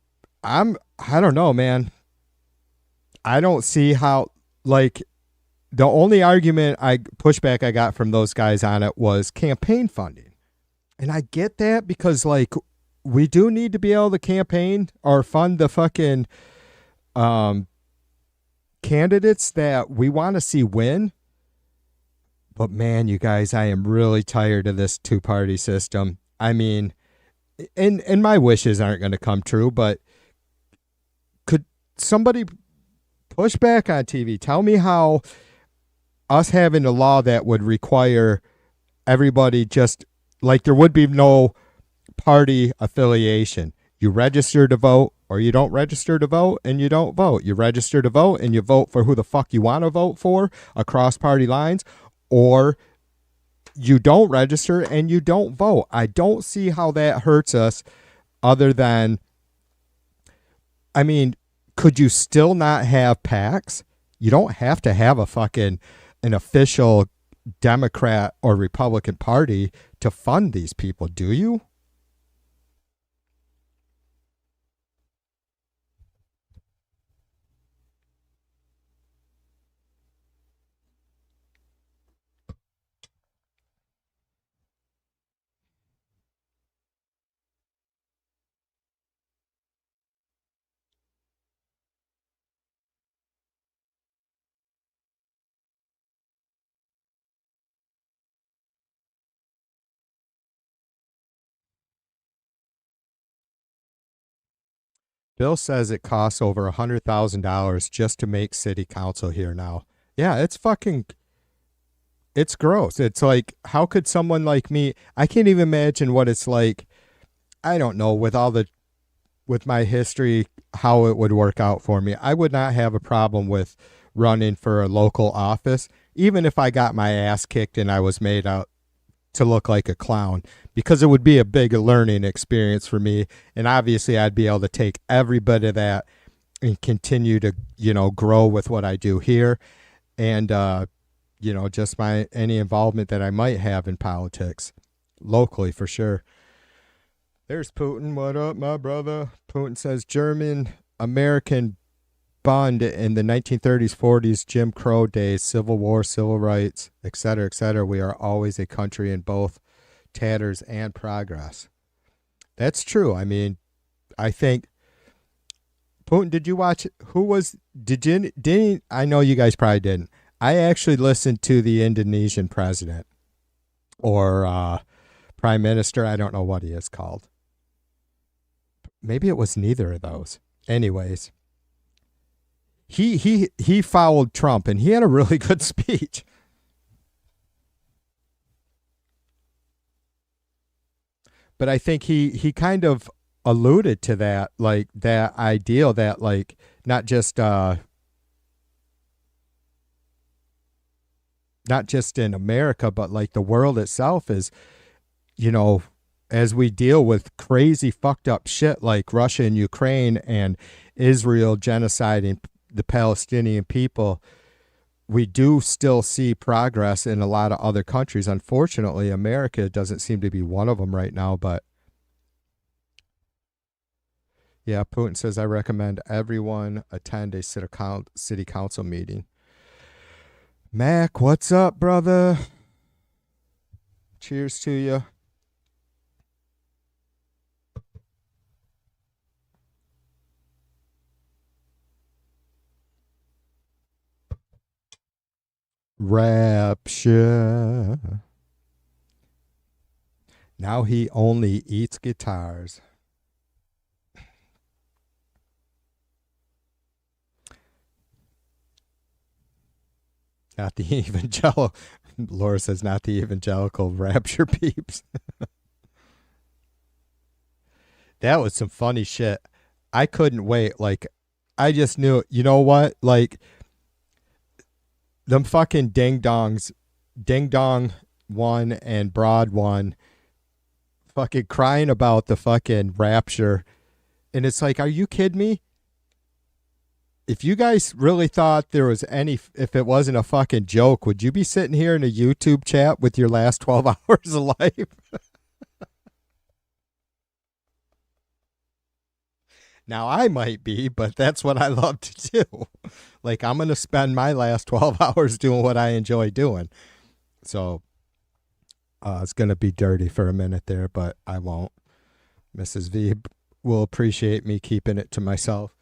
I don't know, man. I don't see how, like, the only argument pushback I got from those guys on it was campaign funding. And I get that because, like, we do need to be able to campaign or fund the fucking um, candidates that we want to see win. But man, you guys, I am really tired of this two-party system. I mean, and my wishes aren't going to come true, but could somebody push back on TV? Tell me how us having a law that would require everybody just like there would be no party affiliation. You register to vote or you don't register to vote and you don't vote. You register to vote and you vote for who the fuck you want to vote for across party lines, or you don't register and you don't vote. I don't see how that hurts us other than, I mean, could you still not have PACs? You don't have to have a fucking an official Democrat or Republican Party to fund these people, do you? Bill says it costs over $100,000 just to make city council here now. Yeah, it's fucking, it's gross. It's like, how could someone like me, I can't even imagine what it's like. I don't know, with all the, with my history, how it would work out for me. I would not have a problem with running for a local office, even if I got my ass kicked and I was made out to look like a clown, because it would be a big learning experience for me. And obviously I'd be able to take every bit of that and continue to, grow with what I do here. And, just my, any involvement that I might have in politics locally for sure. There's Putin. What up, my brother? Putin says German American Bond in the 1930s, 40s, Jim Crow days, Civil War, civil rights, etc., etc. We are always a country in both tatters and progress. That's true. I mean, I think Putin. Did you watch? Who was? Didn't? I know you guys probably didn't. I actually listened to the Indonesian president or prime minister. I don't know what he is called. Maybe it was neither of those. Anyways, he followed Trump and he had a really good speech. But I think he kind of alluded to that, like that ideal that like not just in America, but like the world itself is, as we deal with crazy fucked up shit like Russia and Ukraine and Israel genociding the Palestinian people, we do still see progress in a lot of other countries. Unfortunately, America doesn't seem to be one of them right now, but yeah, Putin says, I recommend everyone attend a city council meeting. Mac, what's up, brother? Cheers to you. Rapture. Now he only eats guitars. Not the evangelical. Laura says, not the evangelical rapture peeps. That was some funny shit. I couldn't wait. Like, I just knew, you know what? Like, them fucking ding dongs, ding dong one and broad one, fucking crying about the fucking rapture. And it's like, are you kidding me? If you guys really thought there was any, if it wasn't a fucking joke, would you be sitting here in a YouTube chat with your last 12 hours of life? Now, I might be, but that's what I love to do. Like, I'm going to spend my last 12 hours doing what I enjoy doing. So, It's going to be dirty for a minute there, but I won't. Mrs. V will appreciate me keeping it to myself.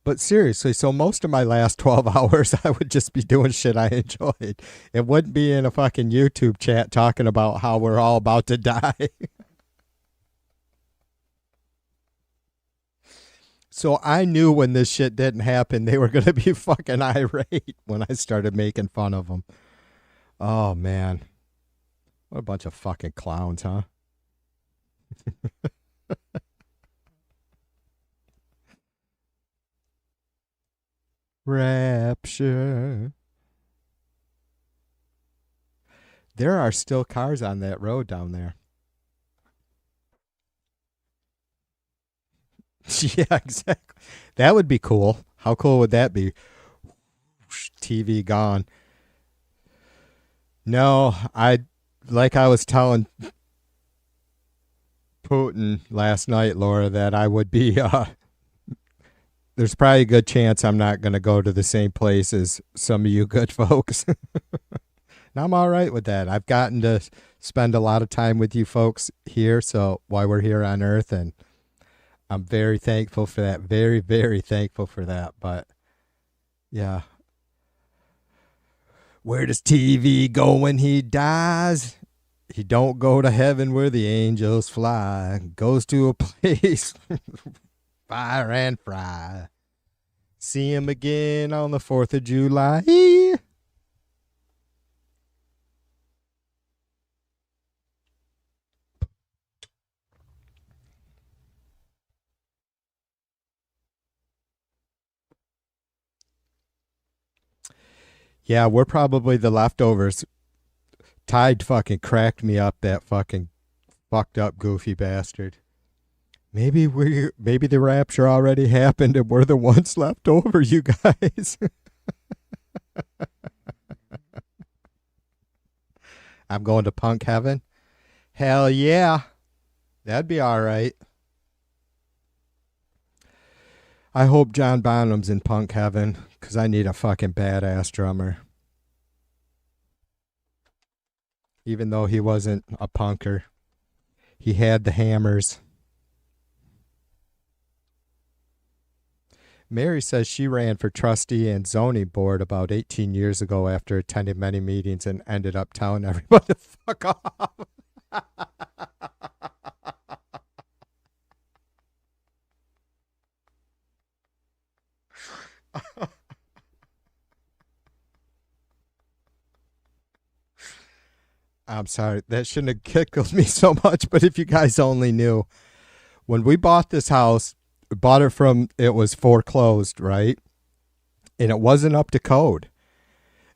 But seriously, so most of my last 12 hours, I would just be doing shit I enjoyed. It wouldn't be in a fucking YouTube chat talking about how we're all about to die. So I knew when this shit didn't happen, they were going to be fucking irate when I started making fun of them. Oh, man. What a bunch of fucking clowns, huh? Rapture. There are still cars on that road down there. Yeah, exactly. That would be cool. How cool would that be? TV gone. No, like I was telling Putin last night, Laura, that I would be there's probably a good chance I'm not going to go to the same place as some of you good folks. And I'm all right with that. I've gotten to spend a lot of time with you folks here, so while we're here on Earth, and I'm very thankful for that. Very, very thankful for that. But yeah. Where does TV go when he dies? He don't go to heaven where the angels fly. Goes to a place fire and fry. See him again on the 4th of July. Yeah, we're probably the leftovers. Tide fucking cracked me up, that fucking fucked up goofy bastard. Maybe the rapture already happened and we're the ones left over, you guys. I'm going to punk heaven. Hell yeah. That'd be all right. I hope John Bonham's in punk heaven because I need a fucking badass drummer. Even though he wasn't a punker, he had the hammers. Mary says she ran for trustee and zoning board about 18 years ago after attending many meetings and ended up telling everybody to fuck off. I'm sorry. That shouldn't have tickled me so much, but if you guys only knew. When we bought this house, bought it from, it was foreclosed, right? And it wasn't up to code.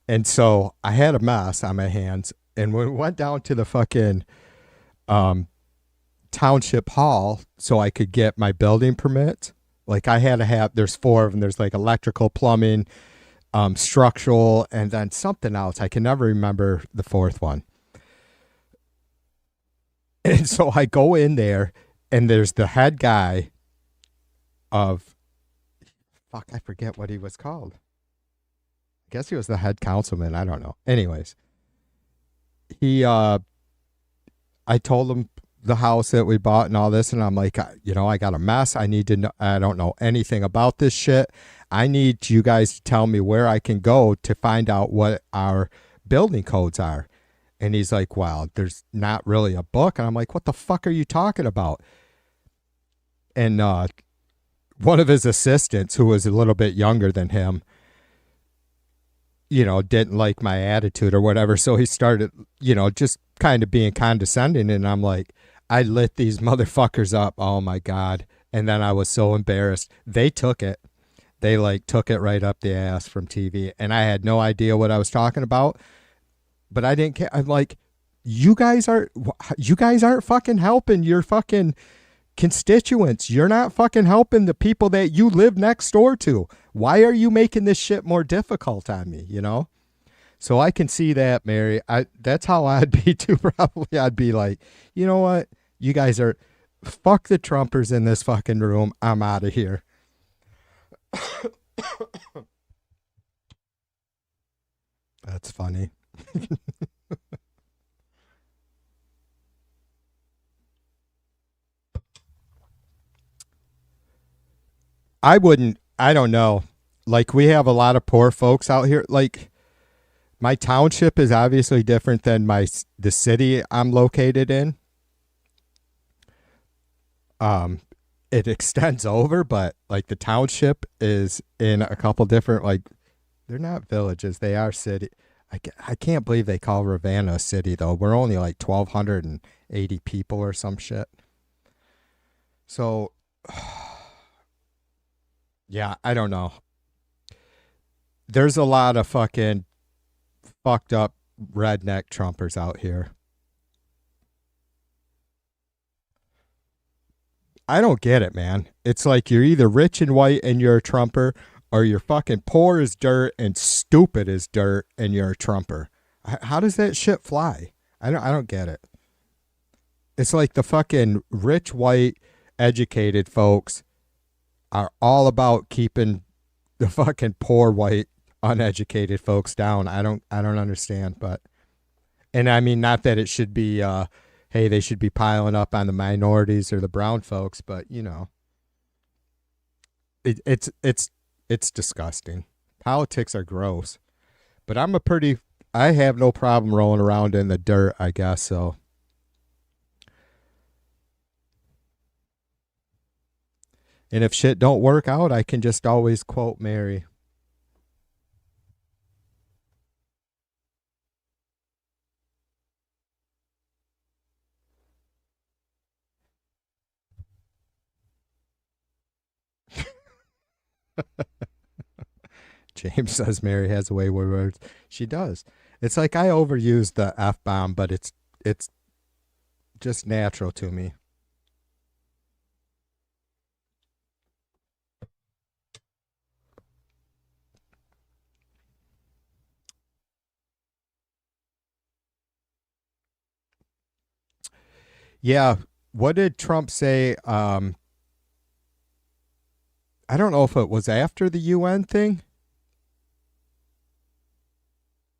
And so I had a mess on my hands. And when we went down to the fucking township hall so I could get my building permit, like I had to have, there's 4 of them. There's like electrical, plumbing, structural, and then something else. I can never remember the 4th one. And so I go in there, and there's the head guy of, fuck, I forget what he was called. I guess he was the head councilman. I don't know. Anyways, I told him the house that we bought and all this, and I'm like, I got a mess. I need to know. I don't know anything about this shit. I need you guys to tell me where I can go to find out what our building codes are. And he's like, well, there's not really a book. And I'm like, what the fuck are you talking about? And one of his assistants, who was a little bit younger than him, didn't like my attitude or whatever. So he started, just kind of being condescending. And I'm like, I lit these motherfuckers up. Oh my God. And then I was so embarrassed. They took it. They took it right up the ass from TV. And I had no idea what I was talking about. But I didn't care. I'm like, you guys aren't fucking helping your fucking constituents. You're not fucking helping the people that you live next door to. Why are you making this shit more difficult on me, So I can see that, Mary. That's how I'd be too, probably. I'd be like, you know what? You guys are, fuck the Trumpers in this fucking room. I'm out of here. That's funny. I wouldn't. I don't know. Like we have a lot of poor folks out here. Like my township is obviously different than the city I'm located in. It extends over, but like the township is in a couple different like they're not villages, they are city. I can't believe they call Ravenna a city though. We're only like 1,280 people or some shit. So yeah, I don't know. There's a lot of fucking fucked up redneck Trumpers out here. I don't get it, man. It's like you're either rich and white and you're a Trumper, or you're fucking poor as dirt and stupid as dirt and you're a Trumper. How does that shit fly? I don't get it. It's like the fucking rich white educated folks are all about keeping the fucking poor white uneducated folks down. I don't understand, but and I mean not that it should be hey, they should be piling up on the minorities or the brown folks, but you know, it's disgusting. Politics are gross. But I have no problem rolling around in the dirt, I guess so. And if shit don't work out, I can just always quote Mary. James says Mary has a way with words. She does. It's like I overuse the F bomb, but it's just natural to me. Yeah. What did Trump say? I don't know if it was after the UN thing.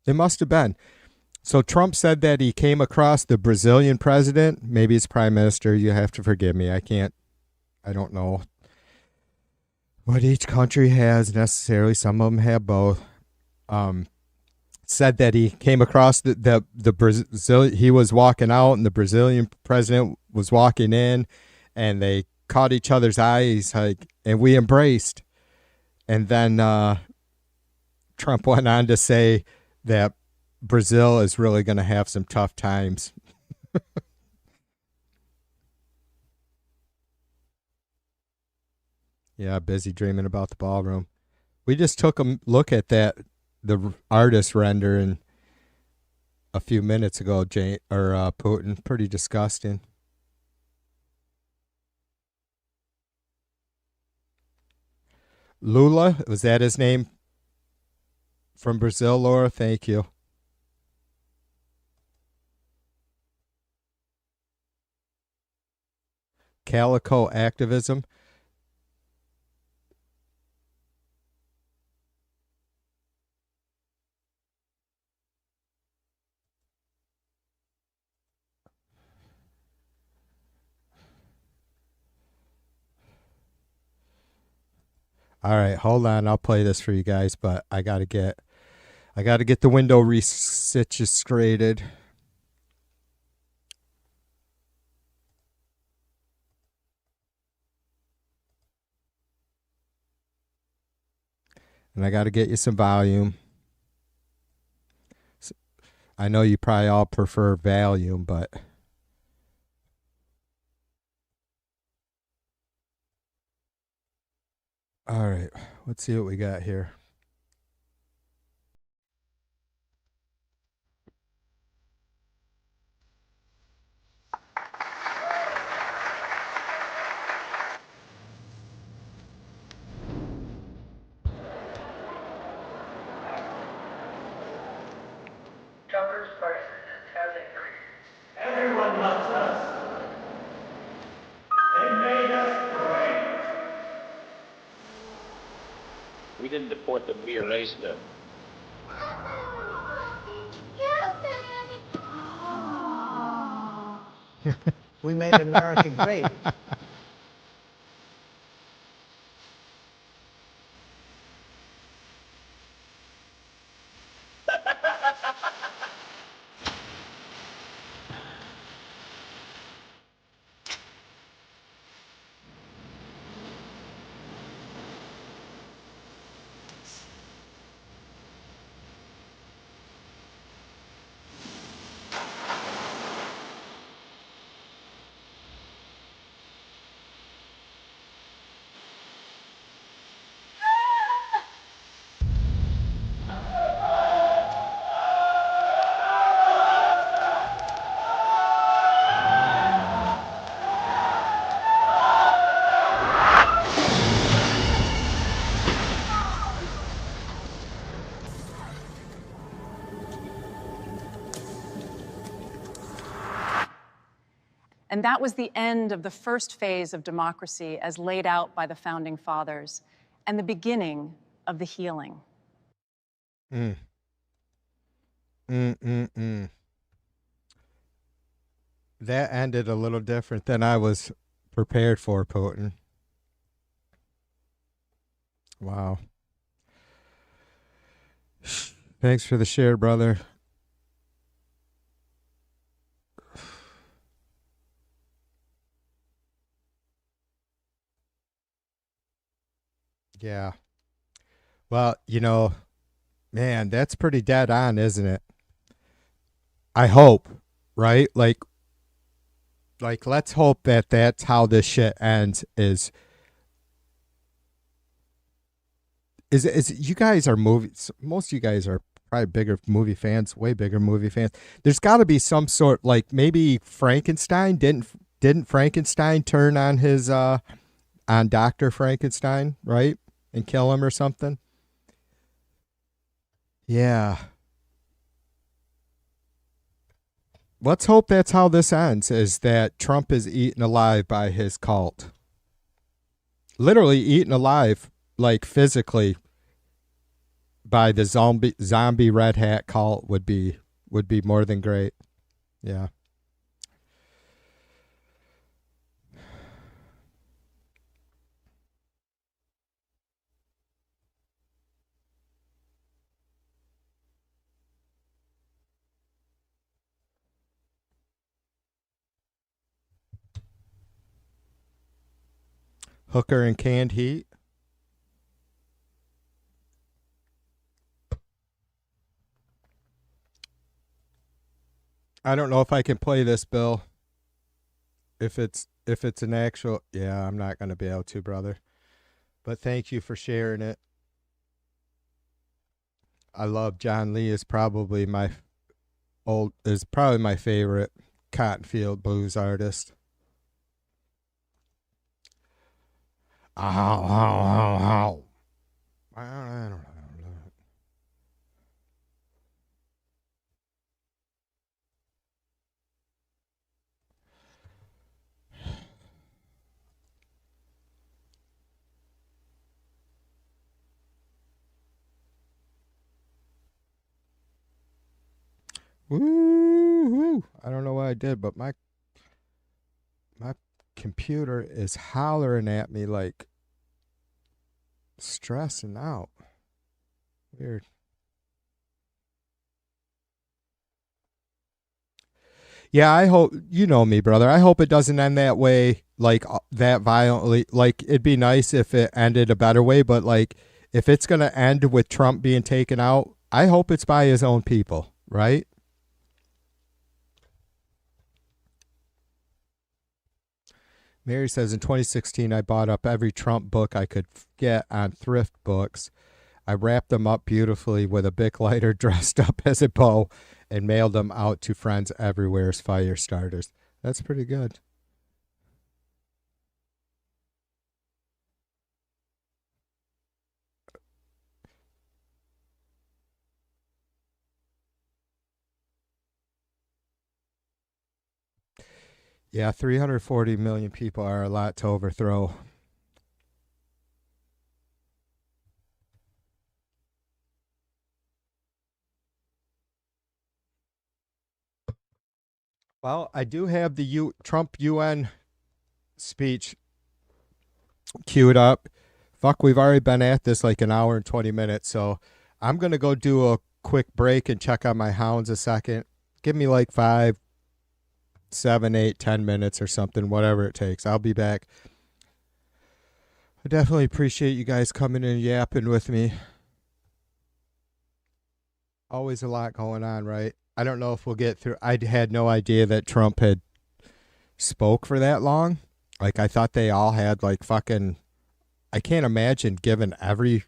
It must have been. So Trump said that he came across the Brazilian president, maybe his prime minister. You have to forgive me. I don't know what each country has necessarily. Some of them have both. Um, Said that he came across the Brazil. He was walking out, and the Brazilian president was walking in, and they caught each other's eyes, like, and we embraced. And then Trump went on to say that Brazil is really going to have some tough times. Yeah, busy dreaming about the ballroom. We just took a look at the artist rendering a few minutes ago, Putin. Pretty disgusting. Lula, was that his name? From Brazil, Laura? Thank you. Calico activism. All right, hold on. I'll play this for you guys, but I gotta get the window resituated. And I gotta get you some volume. I know you probably all prefer volume, but all right, let's see what we got here. Trumpers first has a everyone loves us. They made us great. We didn't deport them, we erased them. We made America great. And that was the end of the first phase of democracy as laid out by the founding fathers, and the beginning of the healing. Mm. Mm. That ended a little different than I was prepared for, Putin. Wow. Thanks for the share, brother. Yeah. Well, man, that's pretty dead on, isn't it? I hope, right? Like let's hope that that's how this shit ends is you guys are movies, most of you guys are probably bigger movie fans, way bigger movie fans. There's got to be some sort, like maybe Frankenstein didn't Frankenstein turn on his on Dr. Frankenstein, right? And kill him or something? Yeah. Let's hope that's how this ends, is that Trump is eaten alive by his cult. Literally eaten alive, like physically, by the zombie red hat cult would be more than great. Yeah. Hooker and canned heat. I don't know if I can play this, Bill. If it's an actual, yeah, I'm not going to be able to, brother. But thank you for sharing it. I love John Lee is probably my favorite Cottonfield blues artist. I don't know. Woo-hoo. I don't know what I did, but my computer is hollering at me like stressing out. Weird. Yeah, I hope, you know me, brother. I hope it doesn't end that way, like that violently. Like, it'd be nice if it ended a better way, but like, if it's going to end with Trump being taken out, I hope it's by his own people, right? Mary says, in 2016, I bought up every Trump book I could get on thrift books. I wrapped them up beautifully with a Bic lighter dressed up as a bow and mailed them out to friends everywhere as fire starters. That's pretty good. Yeah, 340 million people are a lot to overthrow. Well, I do have the Trump UN speech queued up. Fuck, we've already been at this like an hour and 20 minutes, so I'm going to go do a quick break and check on my hounds a second. Give me like 5, 7, 8, 10 minutes or something, whatever it takes. I'll be back. I definitely appreciate you guys coming and yapping with me. Always a lot going on, right? I don't know if we'll get through. I had no idea that Trump had spoke for that long. Like, I thought they all had like fucking, I can't imagine giving every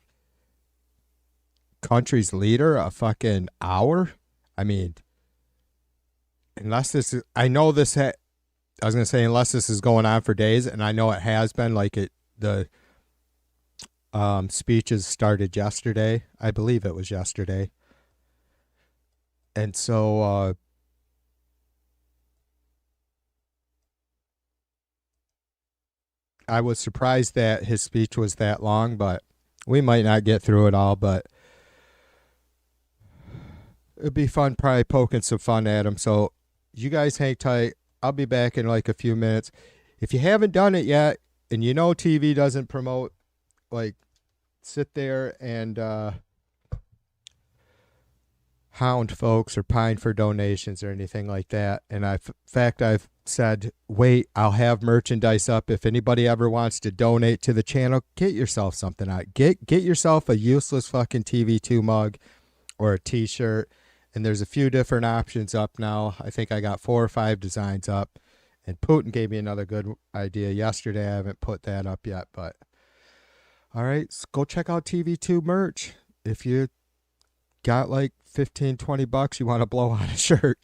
country's leader a fucking hour. I mean, unless this is, I know this I was going to say, unless this is going on for days, and I know it has been, like the speeches started yesterday. I believe it was yesterday. And so I was surprised that his speech was that long, but we might not get through it all, but it'd be fun probably poking some fun at him. So you guys hang tight. I'll be back in like a few minutes. If you haven't done it yet and you know TV doesn't promote, like, sit there and hound folks or pine for donations or anything like that. And I've said, wait, I'll have merchandise up. If anybody ever wants to donate to the channel, get yourself something out. Get yourself a useless fucking TV2 mug or a t-shirt. And there's a few different options up now. I think I got 4 or 5 designs up. And Putin gave me another good idea yesterday. I haven't put that up yet, but all right, so go check out TV2 merch. If you got like 15, 20 bucks, you want to blow on a shirt.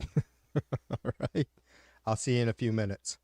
All right. I'll see you in a few minutes.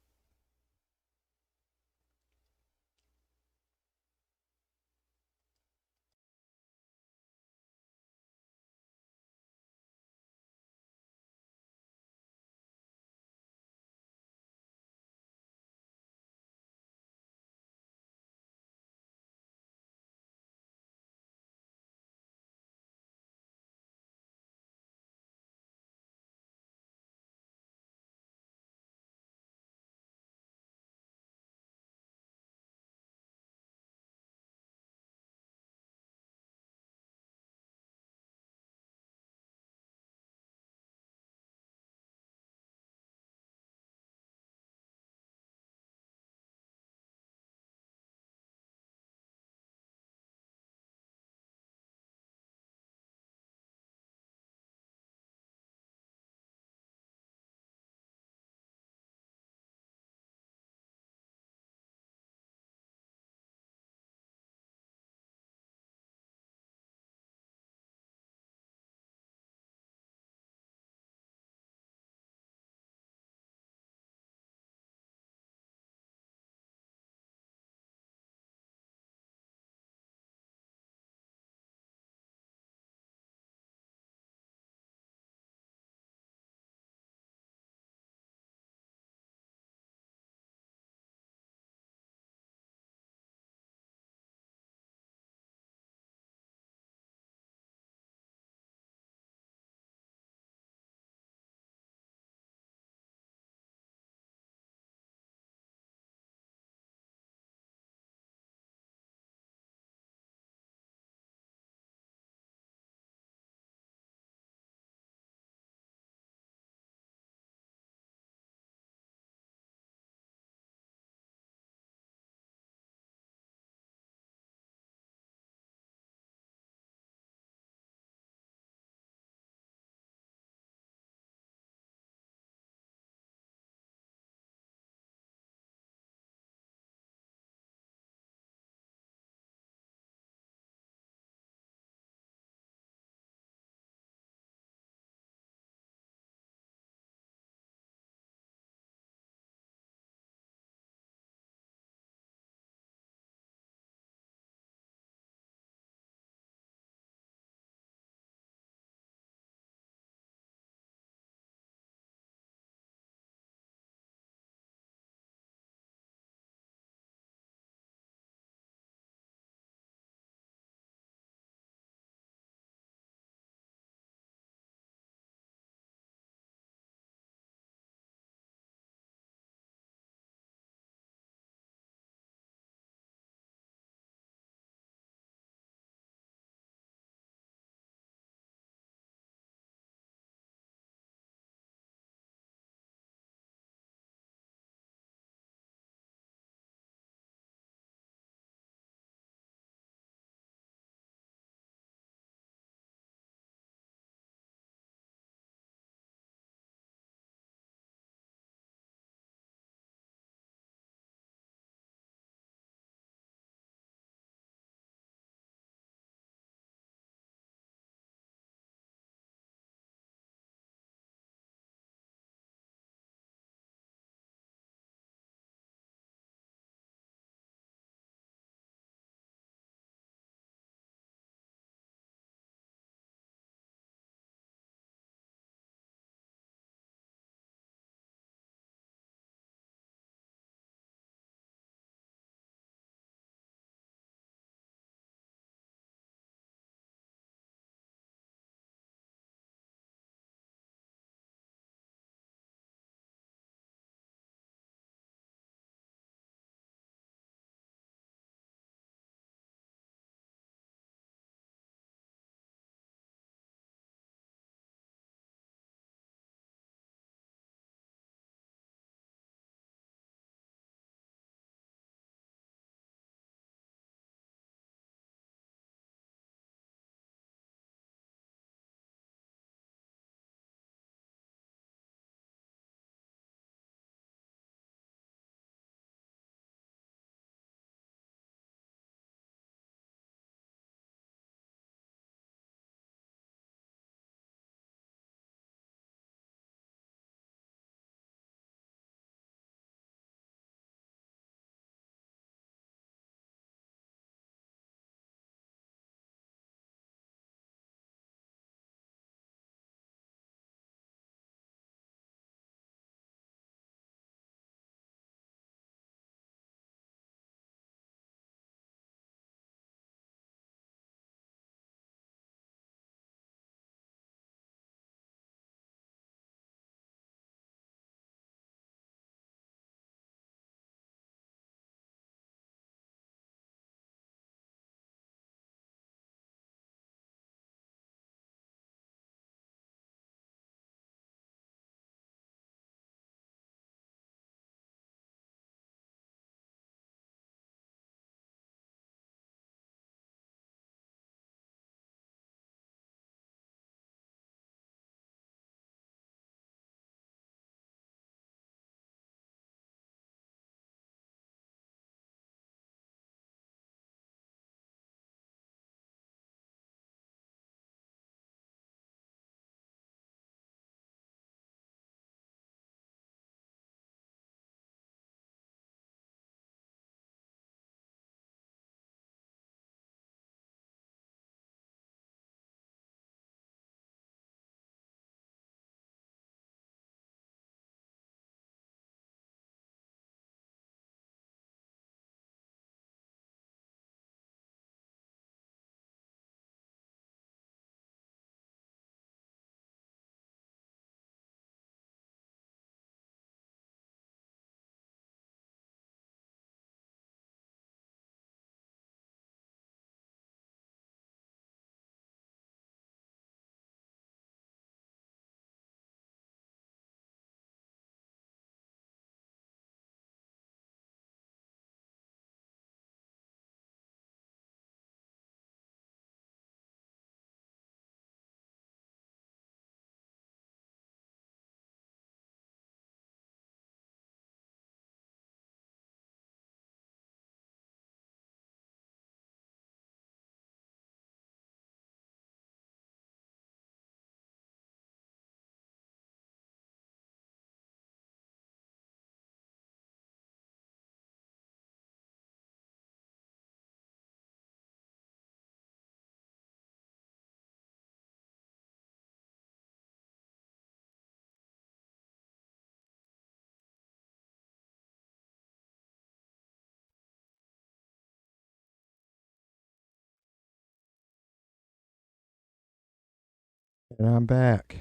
And I'm back.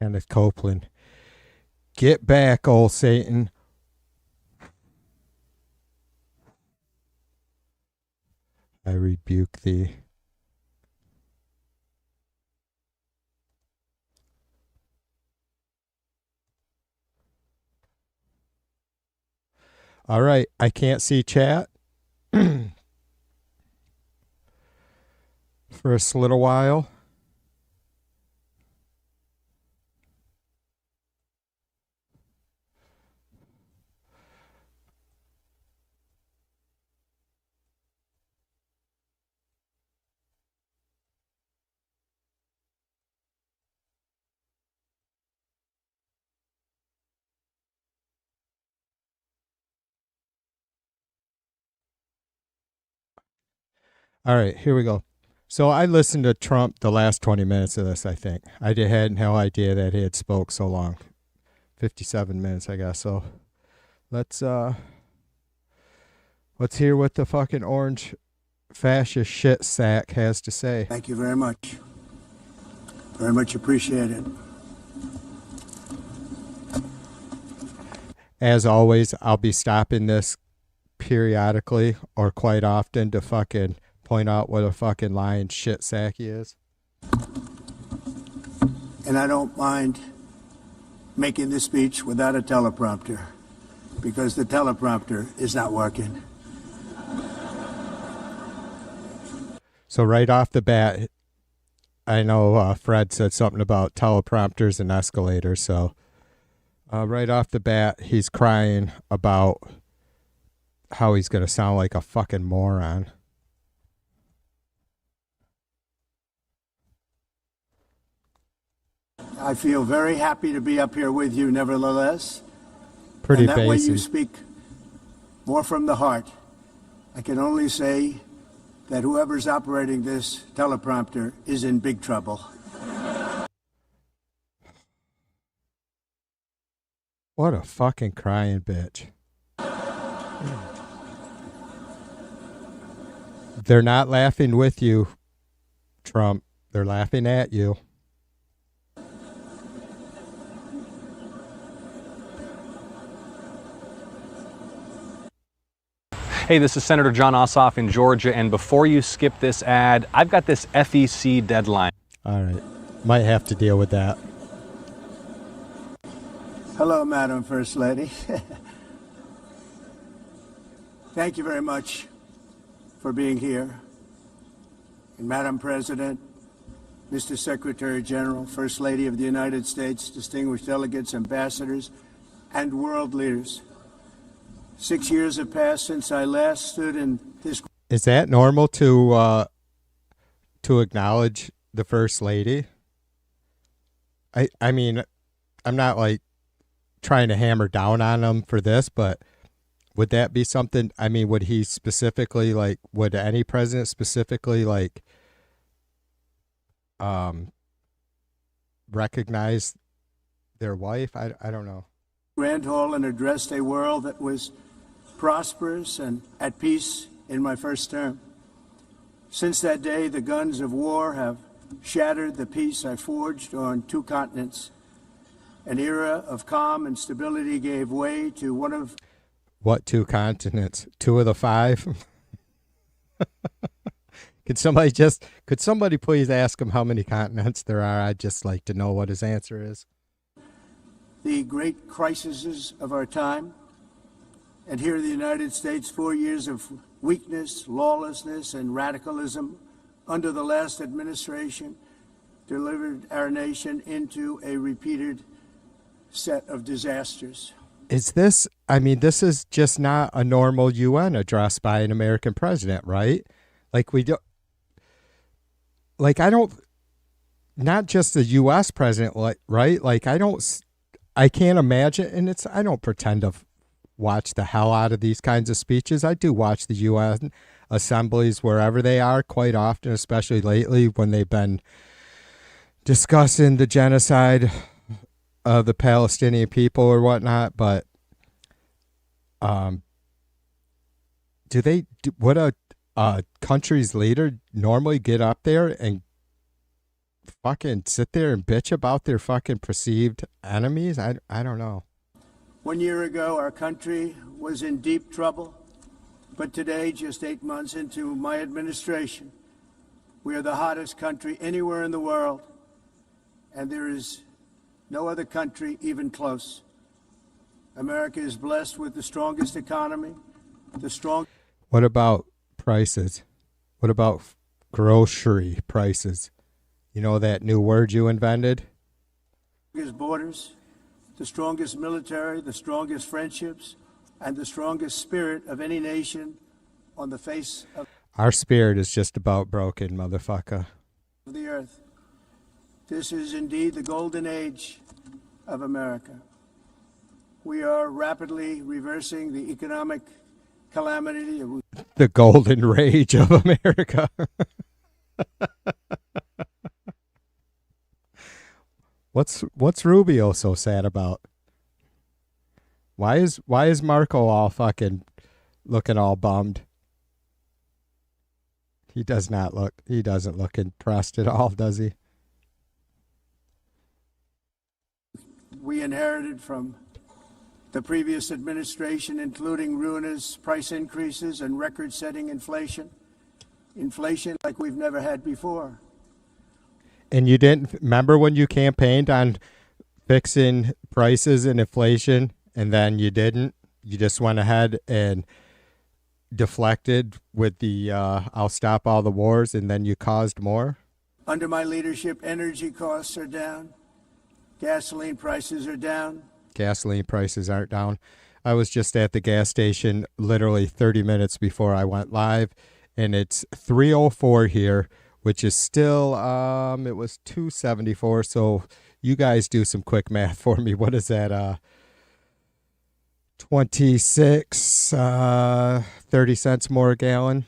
Kenneth Copeland. Get back, old Satan. I rebuke thee. All right, I can't see chat for a little while. All right, here we go. So I listened to Trump the last 20 minutes of this, I think. I had no idea that he had spoke so long. 57 minutes, I guess. So let's hear what the fucking orange fascist shit sack has to say. Thank you very much. Very much appreciated. As always, I'll be stopping this periodically or quite often to fucking point out what a fucking lying shit sack he is. And I don't mind making this speech without a teleprompter because the teleprompter is not working. So right off the bat, I know Fred said something about teleprompters and escalators. So right off the bat, he's crying about how he's going to sound like a fucking moron. I feel very happy to be up here with you, nevertheless. Pretty and that way you basic. speak more from the heart. I can only say that whoever's operating this teleprompter is in big trouble. What a fucking crying bitch. They're not laughing with you, Trump. They're laughing at you. Hey, this is Senator John Ossoff in Georgia, and before you skip this ad, I've got this FEC deadline. All right. Might have to deal with that. Hello, Madam First Lady. Thank you very much for being here. And Madam President, Mr. Secretary General, First Lady of the United States, distinguished delegates, ambassadors, and world leaders. 6 years have passed since I last stood in this. Is that normal to acknowledge the First Lady? I mean, I'm not like trying to hammer down on him for this, but would that be something? I mean, would he specifically would any president specifically recognize their wife? I don't know. Grand Hall and addressed a world that was prosperous and at peace in my first term. Since that day, the guns of war have shattered the peace I forged on 2 continents. An era of calm and stability gave way to one of... What 2 continents? 2 of the 5? Could somebody please ask him how many continents there are? I'd just like to know what his answer is. The great crises of our time. And here in the United States, 4 years of weakness, lawlessness, and radicalism under the last administration delivered our nation into a repeated set of disasters. is this, I mean, this is just not a normal UN address by an American president, right? Like we do, like I don't, not just the US president, like, right? Like I can't imagine, and I don't pretend to watch the hell out of these kinds of speeches. I do watch the UN assemblies wherever they are quite often, especially lately when they've been discussing the genocide of the Palestinian people or whatnot. But would a country's leader normally get up there and fucking sit there and bitch about their fucking perceived enemies? I don't know. 1 year ago, our country was in deep trouble, but today, just 8 months into my administration, we are the hottest country anywhere in the world, and there is no other country even close. America is blessed with the strongest economy, What about prices? What about grocery prices? You know that new word you invented? borders, the strongest military, the strongest friendships, and the strongest spirit of any nation on the face of Our spirit is just about broken, motherfucker. the earth. This is indeed the golden age of America. We are rapidly reversing the economic calamity. The golden rage of America. What's Rubio so sad about? Why is Marco all fucking looking all bummed? He doesn't look impressed at all, does he? We inherited from the previous administration, including ruinous price increases and record-setting inflation like we've never had before. And you didn't remember when you campaigned on fixing prices and inflation, and then you didn't? You just went ahead and deflected with the I'll stop all the wars, and then you caused more? Under my leadership, energy costs are down. Gasoline prices are down. Gasoline prices aren't down. I was just at the gas station literally 30 minutes before I went live, and it's 304 here, which is still, it was 274. So you guys do some quick math for me. What is that? 26, 30 cents more a gallon.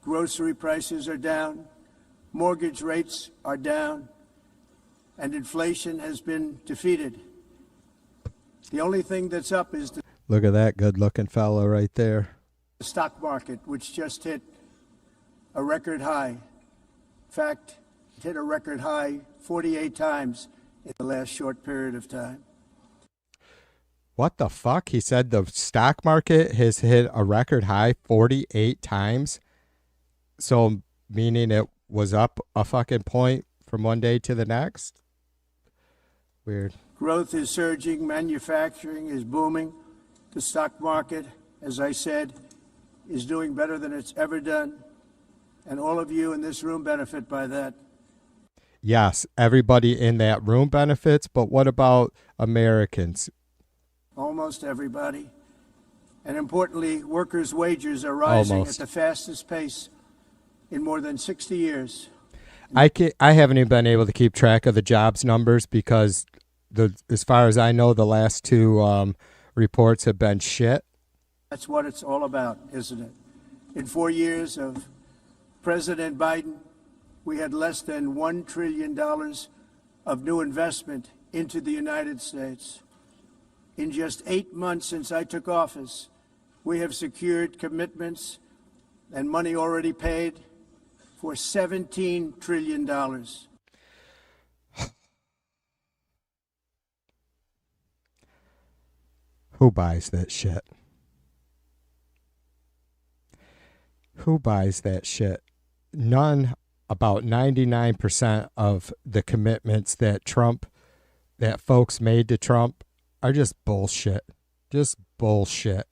Grocery prices are down. Mortgage rates are down. And inflation has been defeated. The only thing that's up is the Look at that good-looking fellow right there. stock market, which just hit a record high. In fact, it hit a record high 48 times in the last short period of time. What the fuck? He said the stock market has hit a record high 48 times. So meaning it was up a fucking point from one day to the next? Weird. Growth is surging, manufacturing is booming. The stock market, as I said, is doing better than it's ever done. And all of you in this room benefit by that. Yes, everybody in that room benefits, but what about Americans? Almost everybody. And importantly, workers' wages are rising Almost. at the fastest pace in more than 60 years. I haven't even been able to keep track of the jobs numbers because as far as I know, the last two reports have been shit. That's what it's all about, isn't it? In 4 years of President Biden, we had less than $1 trillion of new investment into the United States. In just 8 months since I took office, we have secured commitments and money already paid for $17 trillion. Who buys that shit? Who buys that shit? None. About 99% of the commitments that folks made to Trump are just bullshit. Just bullshit.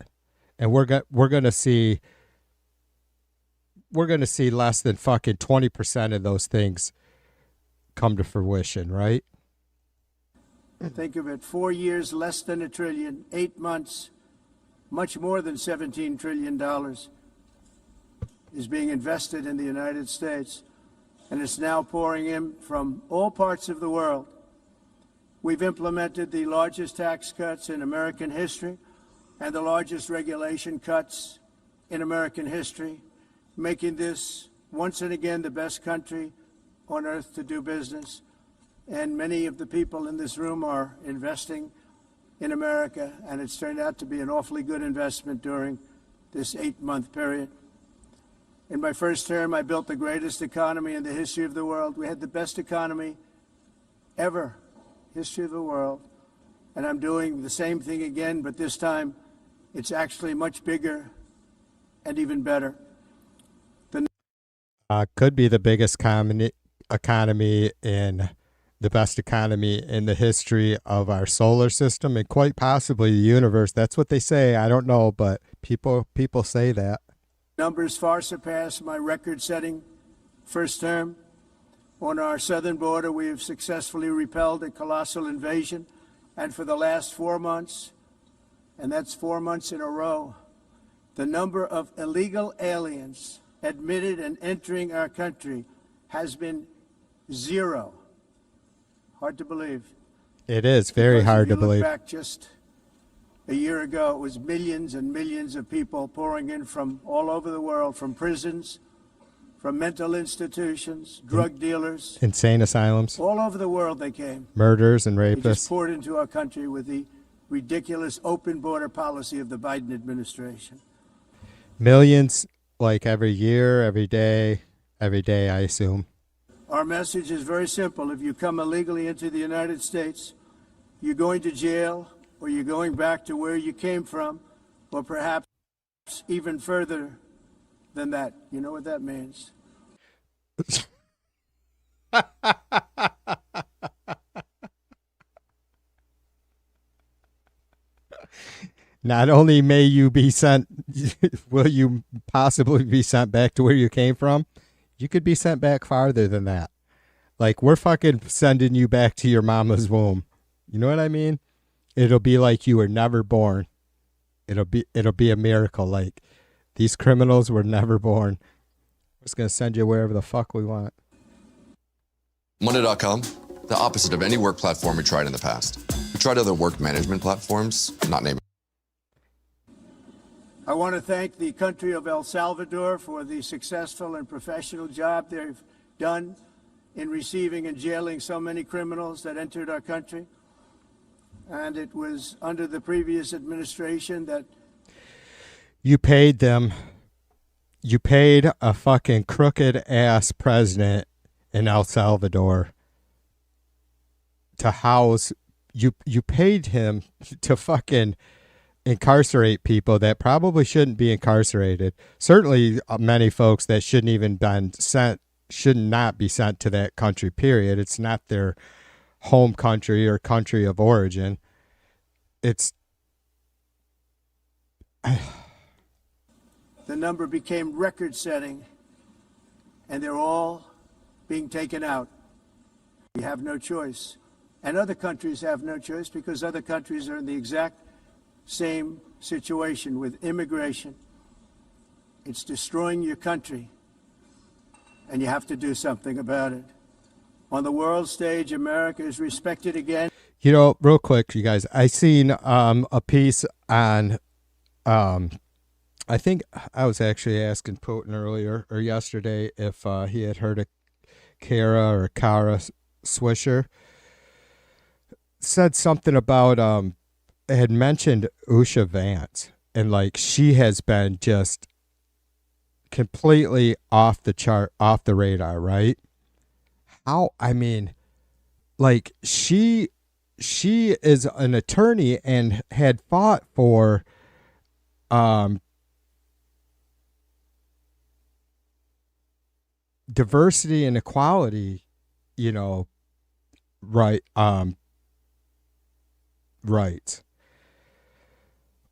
And we're gonna see less than fucking 20% of those things come to fruition, right? Think of it, 4 years, less than $1 trillion, 8 months, much more than $17 trillion is being invested in the United States, and it's now pouring in from all parts of the world. We've implemented the largest tax cuts in American history and the largest regulation cuts in American history, making this once and again the best country on earth to do business. And many of the people in this room are investing in America, and it's turned out to be an awfully good investment during this 8-month period. In my first term, I built the greatest economy in the history of the world. We had the best economy ever, history of the world. And I'm doing the same thing again, but this time it's actually much bigger and even better. Could be the biggest economy in the best economy in the history of our solar system and quite possibly the universe. That's what they say. I don't know, but people say that. Numbers far surpass my record-setting first term. On our southern border, we have successfully repelled a colossal invasion, and for the last 4 months, and that's 4 months in a row, the number of illegal aliens admitted and entering our country has been 0. Hard to believe. It is very hard to believe. Back just a year ago, it was millions and millions of people pouring in from all over the world, from prisons, from mental institutions, drug dealers. Insane asylums. All over the world they came. Murders and They rapists. just poured into our country with the ridiculous open border policy of the Biden administration. Millions, like every year, every day, I assume. Our message is very simple. If you come illegally into the United States, you're going to jail, or you're going back to where you came from, or perhaps even further than that. You know what that means? Not only may you be sent, will you possibly be sent back to where you came from? You could be sent back farther than that. Like, we're fucking sending you back to your mama's womb. You know what I mean? It'll be like you were never born. It'll be a miracle. Like, these criminals were never born. We're just going to send you wherever the fuck we want. Monday.com, the opposite of any work platform we tried in the past. We tried other work management platforms, not naming. I want to thank the country of El Salvador for the successful and professional job they've done in receiving and jailing so many criminals that entered our country. And it was under the previous administration that you paid them. You paid a fucking crooked ass president in El Salvador to house. You paid him to fucking incarcerate people that probably shouldn't be incarcerated. Certainly many folks that shouldn't even been sent, should not be sent to that country, period. It's not their home country or country of origin. It's the number became record-setting, and they're all being taken out. We have no choice. And other countries have no choice because other countries are in the exact same situation with immigration. It's destroying your country, and you have to do something about it. On the world stage, America is respected again. You know, real quick, you guys, I seen a piece on, I think I was actually asking Putin earlier or yesterday if he had heard of Kara Swisher. Said something about, had mentioned Usha Vance, and like she has been just completely off the chart, off the radar, right? How, I mean, like she is an attorney and had fought for diversity and equality, you know, right, right.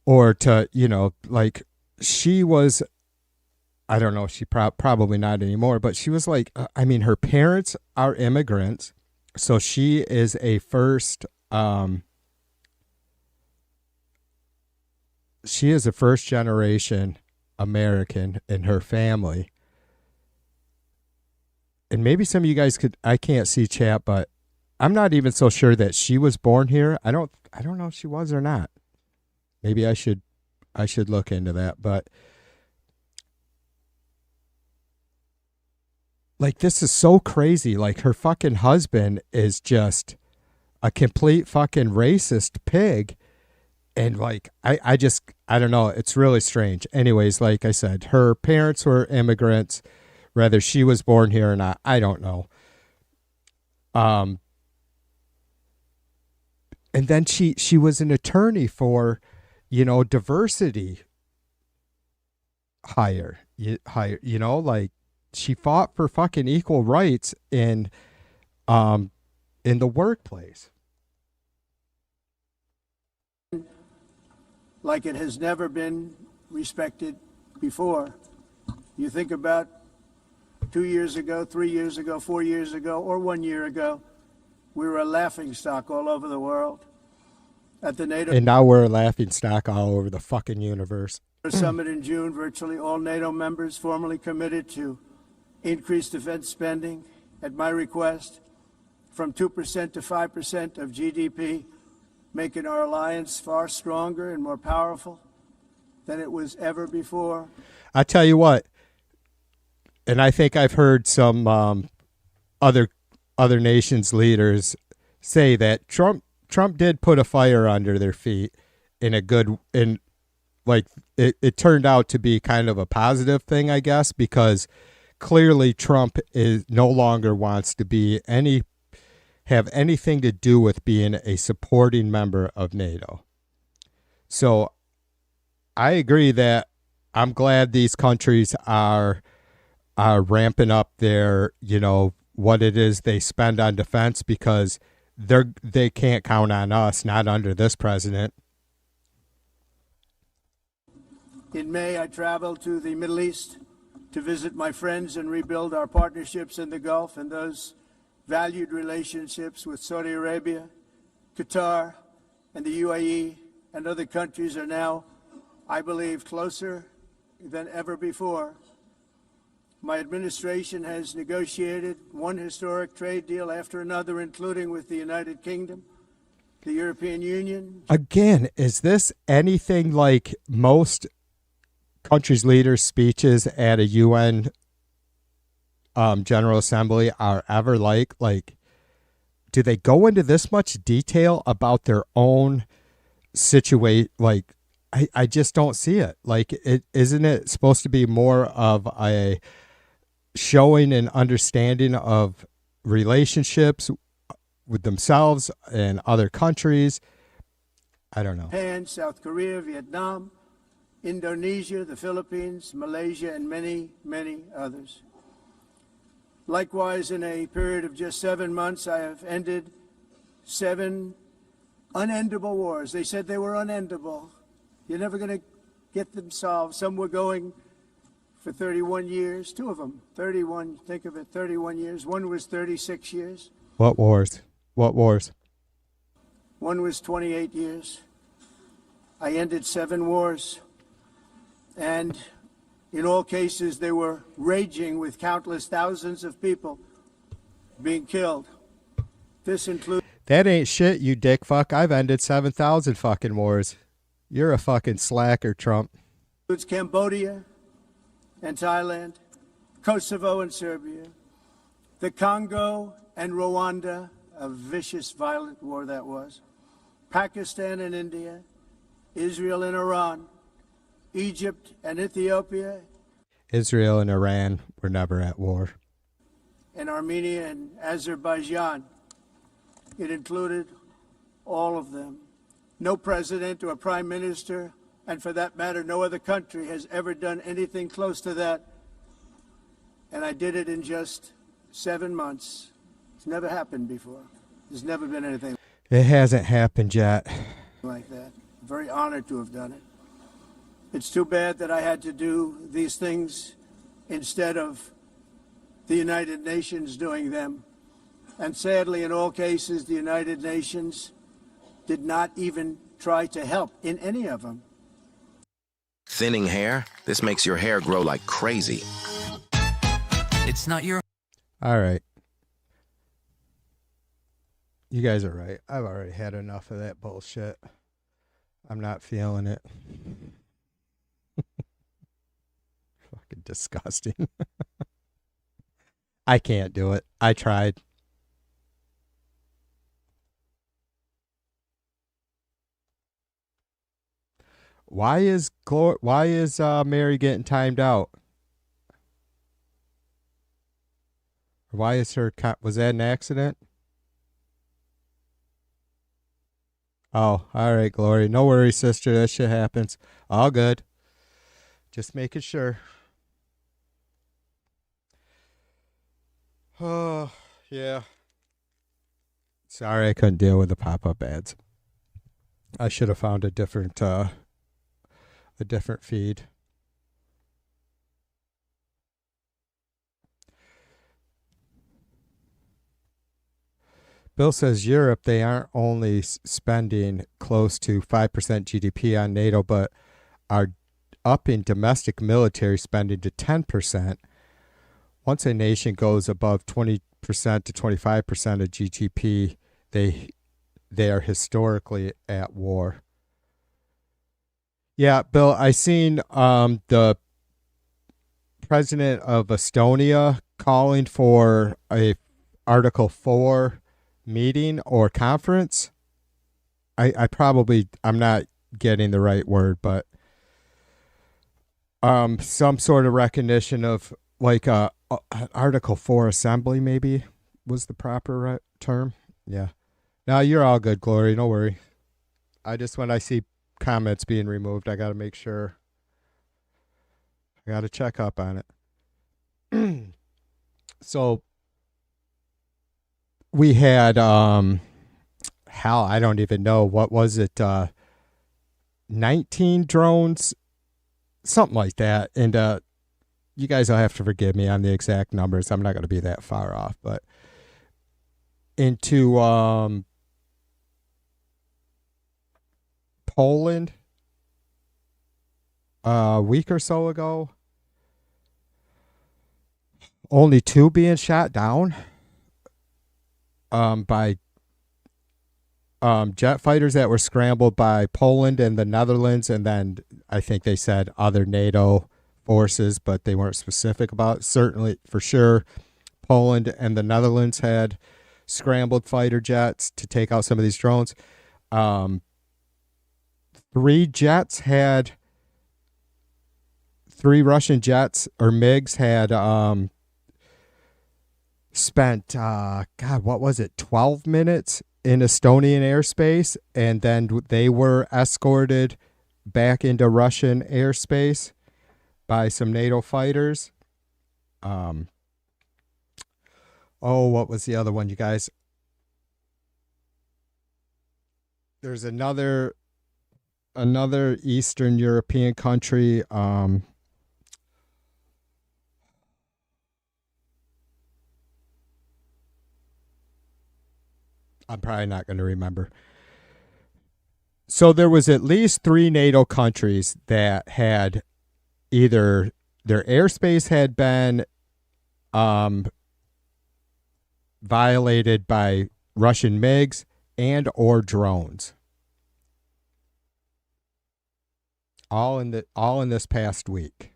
Or to, you know, like she was, I don't know, she probably not anymore, but she was like, I mean, her parents are immigrants. So she is a first she is a first generation American in her family. And maybe some of you guys could, I can't see chat, but I'm not even so sure that she was born here. I don't know if she was or not. Maybe I should look into that, but like, this is so crazy. Like, her fucking husband is just a complete fucking racist pig. And like, I don't know. It's really strange. Anyways, like I said, her parents were immigrants. Whether she was born here or not, I don't know. And then she was an attorney for, diversity hire, like, she fought for fucking equal rights in the workplace. Like it has never been respected before. You think about 2 years ago, 3 years ago, 4 years ago, or 1 year ago, we were a laughingstock all over the world. At the NATO And now we're a laughingstock all over the fucking universe. summit in June, virtually all NATO members formally committed to increase defense spending at my request from 2% to 5% of GDP, making our alliance far stronger and more powerful than it was ever before. I tell you what, and I think I've heard some other nations' leaders say that Trump did put a fire under their feet it turned out to be kind of a positive thing, I guess, because clearly Trump is no longer wants to have anything to do with being a supporting member of NATO. So I agree that I'm glad these countries are ramping up their, what it is they spend on defense, because they can't count on us, not under this president. In May, I traveled to the Middle East to visit my friends and rebuild our partnerships in the Gulf and those valued relationships with Saudi Arabia, Qatar, and the UAE and other countries are now, I believe, closer than ever before. My administration has negotiated one historic trade deal after another, including with the United Kingdom, the European Union. Again, is this anything like most countries' leaders' speeches at a UN General Assembly are ever like? Like, do they go into this much detail about their own situation? Like, I just don't see it. Like, isn't it supposed to be more of a showing an understanding of relationships with themselves and other countries? I don't know. Japan, South Korea, Vietnam, Indonesia, the Philippines, Malaysia, and many, many others. Likewise, in a period of just 7 months, I have ended 7 unendable wars. They said they were unendable. You're never going to get them solved. Some were going for 31 years, 2 of them, 31, think of it, 31 years. One was 36 years. What wars? What wars? One was 28 years. I ended 7 wars. And in all cases, they were raging with countless thousands of people being killed. This includes... That ain't shit, you dick fuck. I've ended 7,000 fucking wars. You're a fucking slacker, Trump. Includes Cambodia and Thailand, Kosovo and Serbia, the Congo and Rwanda, a vicious, violent war that was, Pakistan and India, Israel and Iran, Egypt and Ethiopia. Israel and Iran were never at war. And Armenia and Azerbaijan. It included all of them. No president or prime minister, and for that matter, no other country has ever done anything close to that. And I did it in just 7 months. It's never happened before. There's never been anything It hasn't happened yet. like that. I'm very honored to have done it. It's too bad that I had to do these things instead of the United Nations doing them. And sadly, in all cases, the United Nations did not even try to help in any of them. Thinning hair? This makes your hair grow like crazy. It's not your... All right. You guys are right. I've already had enough of that bullshit. I'm not feeling it. Fucking disgusting. I can't do it. I tried. Why is Mary getting timed out? Why is her was that an accident? Oh, all right, Glory. No worries, sister. That shit happens. All good. Just making sure. Oh, yeah. Sorry I couldn't deal with the pop-up ads. I should have found a different feed. Bill says Europe, they aren't only spending close to 5% GDP on NATO, but are upping domestic military spending to 10%. Once a nation goes above 20% to 25% of GDP, they are historically at war. Yeah, Bill, I seen the president of Estonia calling for a Article 4 meeting or conference. I'm not getting the right word, but some sort of recognition of like an Article 4 assembly maybe was the proper term. Yeah. No, you're all good, Glory. Don't worry. When I see comments being removed, I got to make sure. I got to check up on it. So we had, I don't even know. What was it? 19 drones, something like that. And you guys will have to forgive me on the exact numbers. I'm not going to be that far off, but into Poland a week or so ago. Only 2 being shot down by jet fighters that were scrambled by Poland and the Netherlands, and then I think they said other NATO forces, but they weren't specific about it. Certainly, for sure, Poland and the Netherlands had scrambled fighter jets to take out some of these drones. 3 Russian jets or MiGs had spent, what was it, 12 minutes in Estonian airspace, and then they were escorted back into Russian airspace by some NATO fighters. What was the other one, you guys? There's another Eastern European country. I'm probably not going to remember. So there was at least 3 NATO countries that had either their airspace had been violated by Russian MiGs and or drones. All in this past week.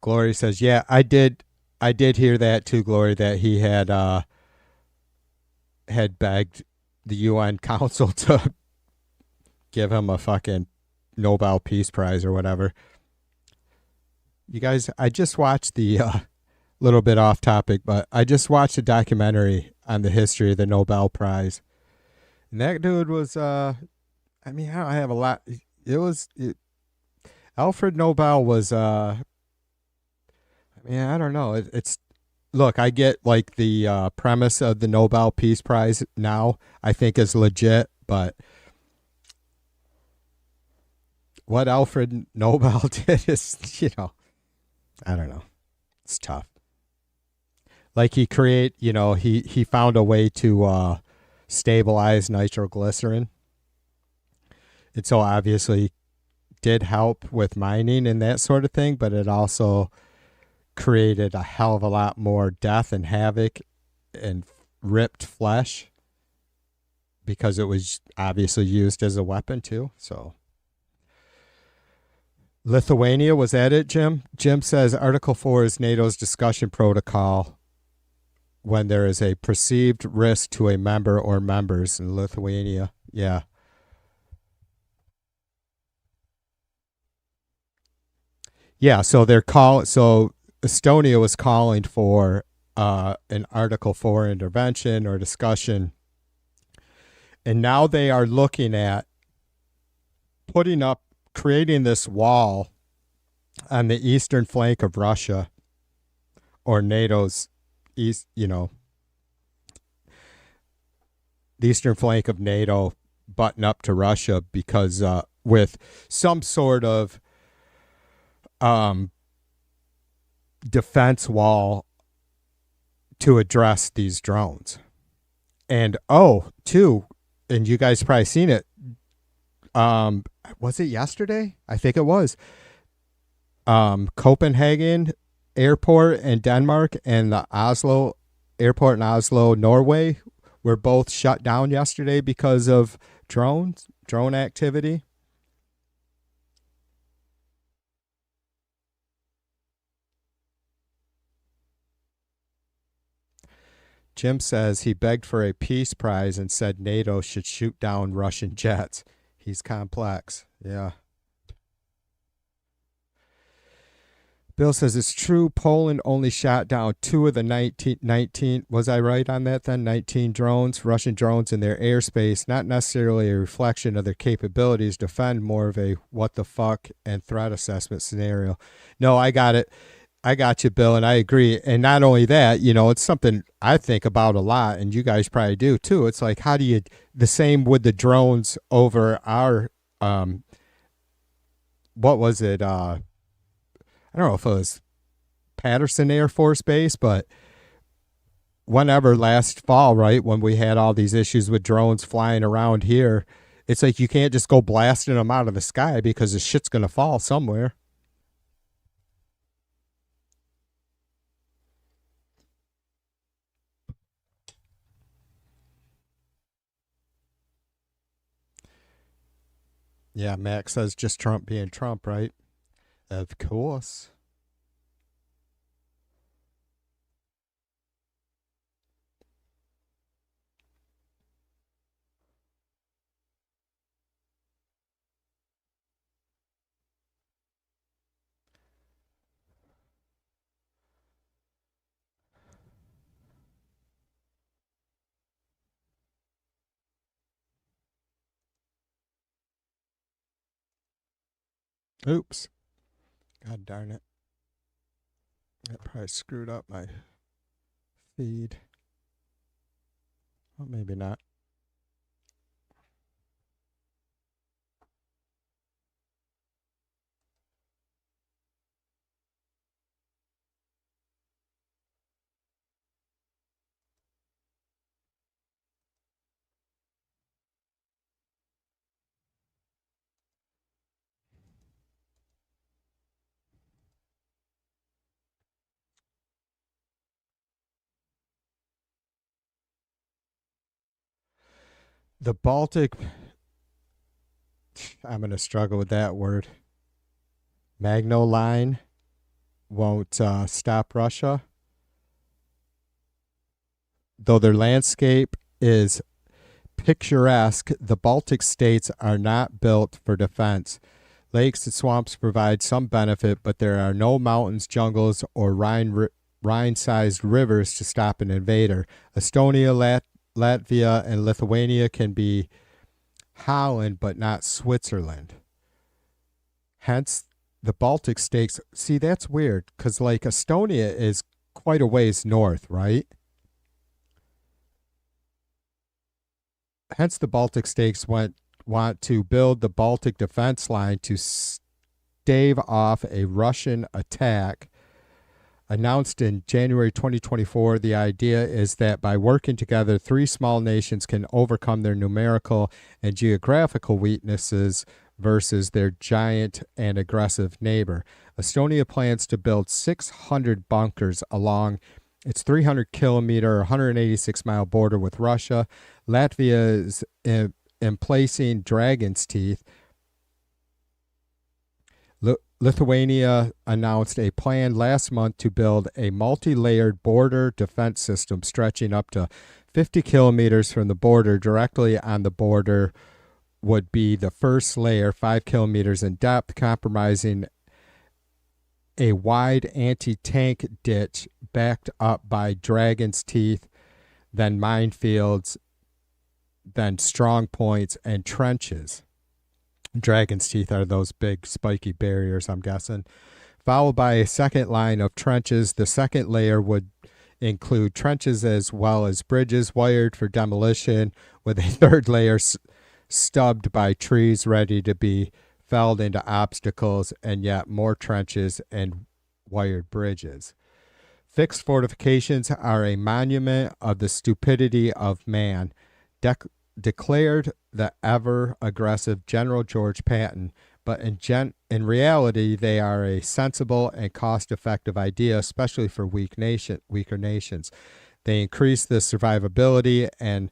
Glory says, "Yeah, I did hear that too, Glory, that he had begged the UN Council to give him a fucking Nobel Peace Prize or whatever." You guys, I just watched the little bit off topic, but I just watched a documentary on the history of the Nobel Prize, and that dude was I don't have a lot. Alfred Nobel was I don't know. It's look, I get like the premise of the Nobel Peace Prize now, I think is legit, but what Alfred Nobel did is, I don't know. It's tough. Like he found a way to stabilize nitroglycerin. And so obviously did help with mining and that sort of thing, but it also created a hell of a lot more death and havoc and ripped flesh because it was obviously used as a weapon too. So Lithuania, was that it, Jim? Jim says Article 4 is NATO's discussion protocol when there is a perceived risk to a member or members in Lithuania. Yeah. Yeah, so Estonia was calling for an Article 4 intervention or discussion. And now they are looking at creating this wall on the eastern flank of Russia, or NATO's the eastern flank of NATO button up to Russia, because with some sort of defense wall to address these drones. And and you guys probably seen it. Was it yesterday? I think it was. Copenhagen Airport in Denmark and the Oslo Airport in Oslo, Norway, were both shut down yesterday because of drone activity. Jim says he begged for a peace prize and said NATO should shoot down Russian jets. He's complex. Yeah. Bill says it's true. Poland only shot down 2 of the 19, was I right on that then? 19 Russian drones in their airspace, not necessarily a reflection of their capabilities to defend, more of a what the fuck and threat assessment scenario. No, I got it. I got you, Bill, and I agree. And not only that, it's something I think about a lot, and you guys probably do too. It's like, how do you, the same with the drones over our, what was it? I don't know if it was Patterson Air Force Base, but whenever last fall, right, when we had all these issues with drones flying around here, it's like you can't just go blasting them out of the sky because the shit's going to fall somewhere. Yeah, Max says just Trump being Trump, right? Of course. Oops. God darn it. That probably screwed up my feed. Well, maybe not. The Baltic, I'm going to struggle with that word. Magno line won't stop Russia. Though their landscape is picturesque, the Baltic states are not built for defense. Lakes and swamps provide some benefit, but there are no mountains, jungles, or Rhine-sized rivers to stop an invader. Estonia, Latvia, and Lithuania can be Holland, but not Switzerland. Hence, the Baltic states. See, that's weird, because like Estonia is quite a ways north, right? Hence, the Baltic states want to build the Baltic defense line to stave off a Russian attack Announced in January 2024, the idea is that by working together, 3 small nations can overcome their numerical and geographical weaknesses versus their giant and aggressive neighbor. Estonia plans to build 600 bunkers along its 300-kilometer, 186-mile border with Russia. Latvia is emplacing Dragon's Teeth. Lithuania announced a plan last month to build a multi-layered border defense system stretching up to 50 kilometers from the border. Directly on the border would be the first layer, 5 kilometers in depth, comprising a wide anti-tank ditch backed up by Dragon's Teeth, then minefields, then strong points and trenches. Dragon's Teeth are those big spiky barriers, I'm guessing. Followed by a second line of trenches. The second layer would include trenches as well as bridges wired for demolition, with a third layer stubbed by trees ready to be felled into obstacles, and yet more trenches and wired bridges. Fixed fortifications are a monument of the stupidity of man, declared the ever-aggressive General George Patton, but in reality, they are a sensible and cost-effective idea, especially for weaker nations. They increase the survivability and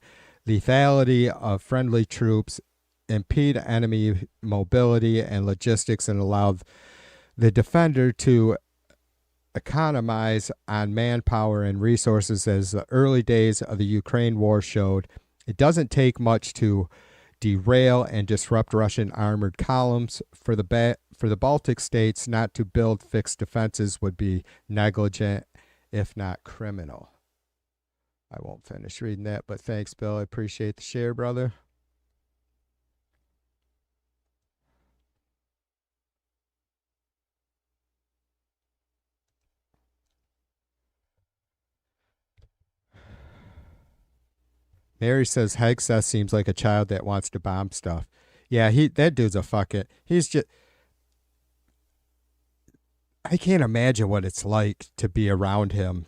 lethality of friendly troops, impede enemy mobility and logistics, and allow the defender to economize on manpower and resources. As the early days of the Ukraine war showed, it doesn't take much to derail and disrupt Russian armored columns. For the Baltic states, not to build fixed defenses would be negligent, if not criminal. I won't finish reading that, but thanks, Bill. I appreciate the share, brother. Mary says Hegseth seems like a child that wants to bomb stuff. Yeah, that dude's a fucking, he's just, I can't imagine what it's like to be around him.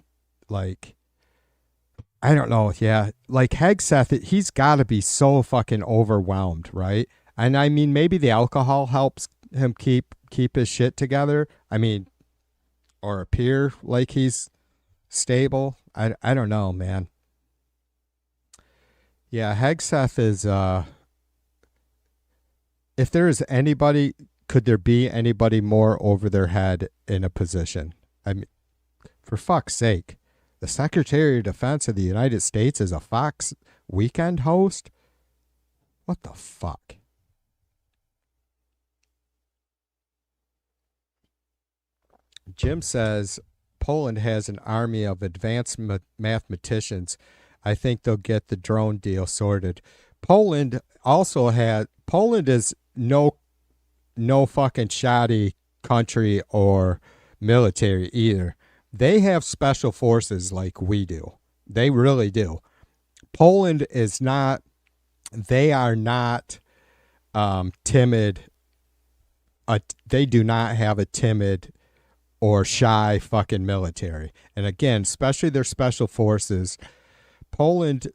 Like, I don't know. Yeah. Like Hegseth, he's got to be so fucking overwhelmed, right? And I mean, maybe the alcohol helps him keep his shit together. I mean, or appear like he's stable. I don't know, man. Yeah, Hegseth is, if there is anybody, could there be anybody more over their head in a position? I mean, for fuck's sake, the Secretary of Defense of the United States is a Fox weekend host? What the fuck? Jim says Poland has an army of advanced mathematicians. I think they'll get the drone deal sorted. Poland is no fucking shoddy country or military either. They have special forces like we do. They really do. Poland is not, they are not timid. They do not have a timid or shy fucking military. And again, especially their special forces, Poland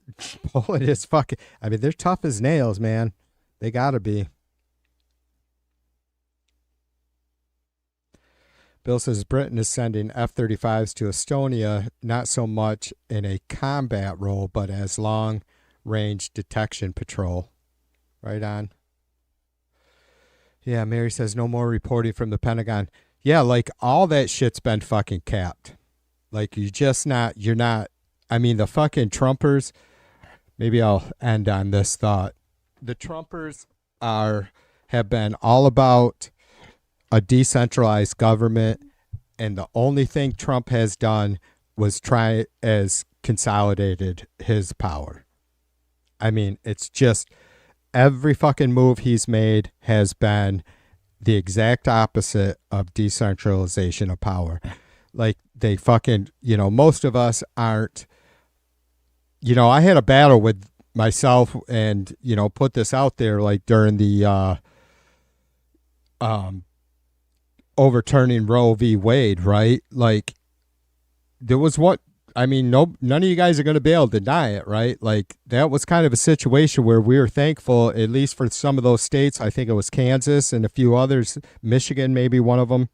is fucking, I mean, they're tough as nails, man. They gotta be. Bill says Britain is sending F-35s to Estonia, not so much in a combat role, but as long-range detection patrol. Right on. Yeah, Mary says no more reporting from the Pentagon. Yeah, like all that shit's been fucking capped. Like you're not, I mean, the fucking Trumpers, maybe I'll end on this thought. The Trumpers have been all about a decentralized government, and the only thing Trump has done was consolidated his power. I mean, it's just every fucking move he's made has been the exact opposite of decentralization of power. Like they fucking, most of us aren't, I had a battle with myself and, put this out there like during the overturning Roe v. Wade, right? Like there was what I mean, none of you guys are going to be able to deny it, right? Like that was kind of a situation where we were thankful, at least for some of those states. I think it was Kansas and a few others, Michigan, maybe one of them.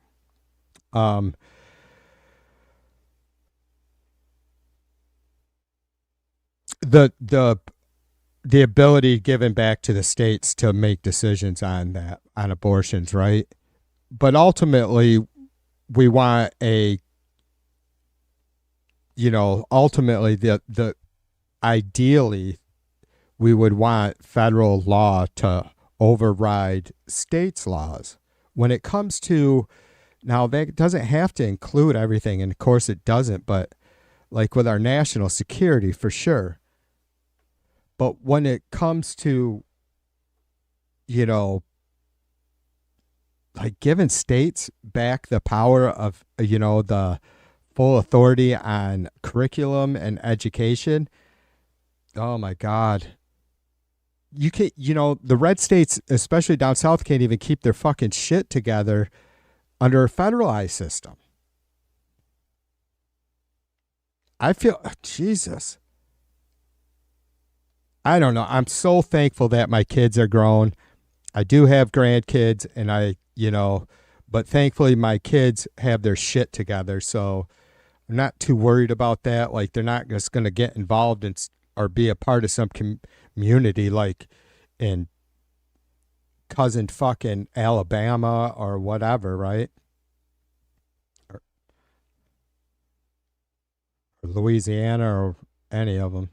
The ability given back to the states to make decisions on that, on abortions, right? But ultimately, we want ultimately the ideally we would want federal law to override states' laws. When it comes to, now that doesn't have to include everything, and of course it doesn't, but like with our national security for sure. But when it comes to, like giving states back the power of, the full authority on curriculum and education, oh my God. You can't, the red states, especially down south, can't even keep their fucking shit together under a federalized system. I feel, Jesus. I don't know. I'm so thankful that my kids are grown. I do have grandkids, and but thankfully my kids have their shit together. So I'm not too worried about that. Like they're not just going to get involved in or be a part of some community like in cousin fucking Alabama or whatever, right? Or Louisiana or any of them.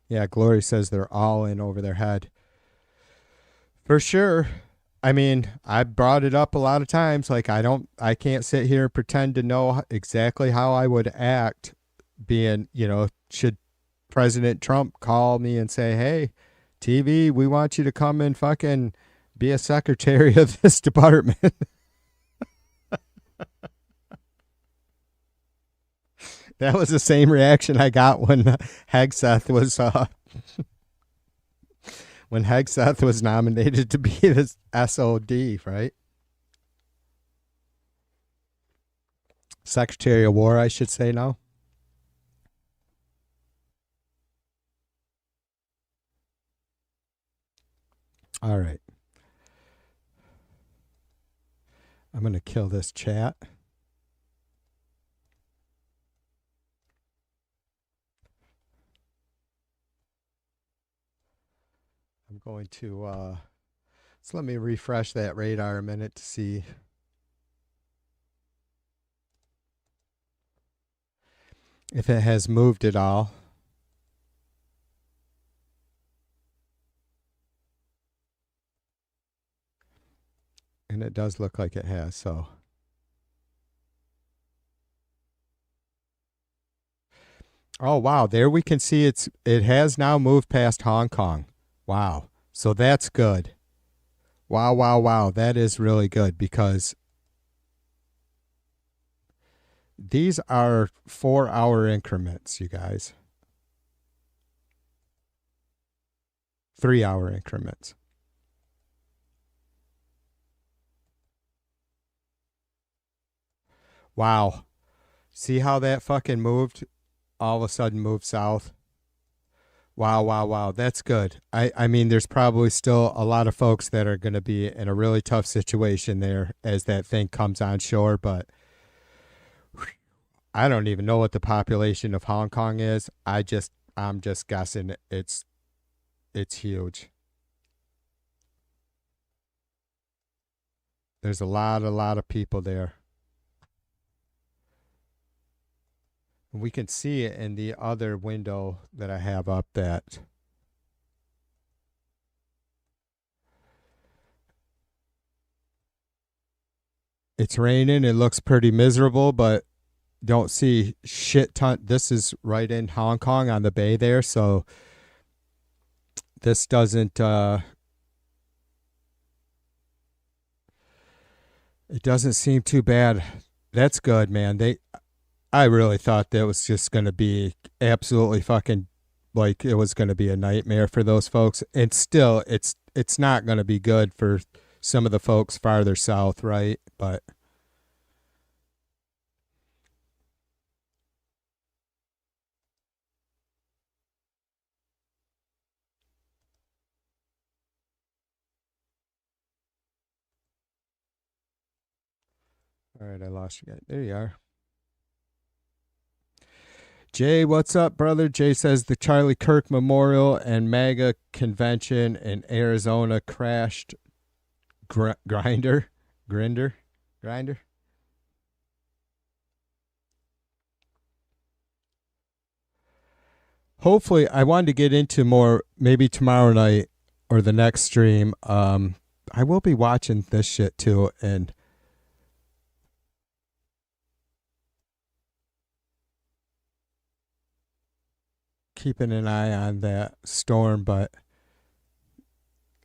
Yeah, Glory says they're all in over their head. For sure. I mean, I brought it up a lot of times. Like, I can't sit here and pretend to know exactly how I would act being, should President Trump call me and say, hey, TV, we want you to come and fucking be a secretary of this department. That was the same reaction I got when Hegseth was when Hegseth was nominated to be this SOD, right? Secretary of War, I should say now. All right. I'm going to kill this chat. I'm going to, so let me refresh that radar a minute to see. If it has moved at all. And it does look like it has, so. Oh, wow. There we can see it has now moved past Hong Kong. Wow. So that's good. Wow, wow, wow. That is really good because these are 4-hour increments, you guys. 3-hour increments. Wow. See how that fucking moved? All of a sudden moved south. Wow, wow, wow. That's good. I mean, there's probably still a lot of folks that are going to be in a really tough situation there as that thing comes on shore, but I don't even know what the population of Hong Kong is. I'm just guessing it's huge. There's a lot of people there. We can see it in the other window that I have up that it's raining. It looks pretty miserable, but don't see shit ton. This is right in Hong Kong on the bay there, so this doesn't it doesn't seem too bad. That's good, man. I really thought that was just going to be absolutely fucking like it was going to be a nightmare for those folks. And still, it's not going to be good for some of the folks farther south, right? But all right, I lost you guys. There you are. Jay, what's up, brother? Jay says the Charlie Kirk Memorial and MAGA convention in Arizona crashed. Grinder. Hopefully, I wanted to get into more maybe tomorrow night or the next stream. I will be watching this shit too, and keeping an eye on that storm. But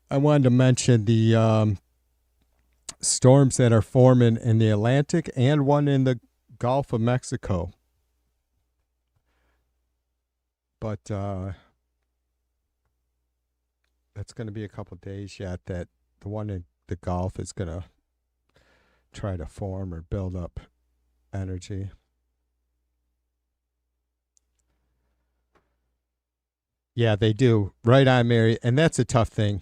I wanted to mention the storms that are forming in the Atlantic and one in the Gulf of Mexico. But that's going to be a couple days yet that the one in the Gulf is going to try to form or build up energy. Yeah, they do. Right on, Mary. And that's a tough thing.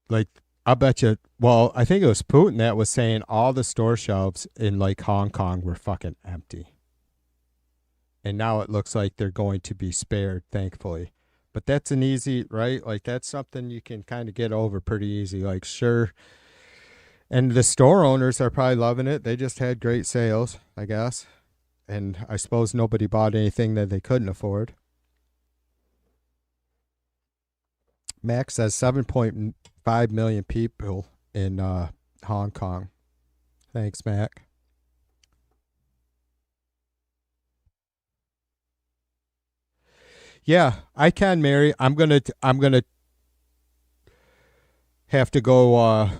Like, I bet you, well, I think it was Putin that was saying all the store shelves in like Hong Kong were fucking empty. And now it looks like they're going to be spared, thankfully. But that's an easy, right? Like, that's something you can kind of get over pretty easy. Like, sure. And the store owners are probably loving it. They just had great sales, I guess. And I suppose nobody bought anything that they couldn't afford. Max says 7.5 million people in Hong Kong. Thanks, Mac. Yeah, I can, Mary. I'm gonna have to go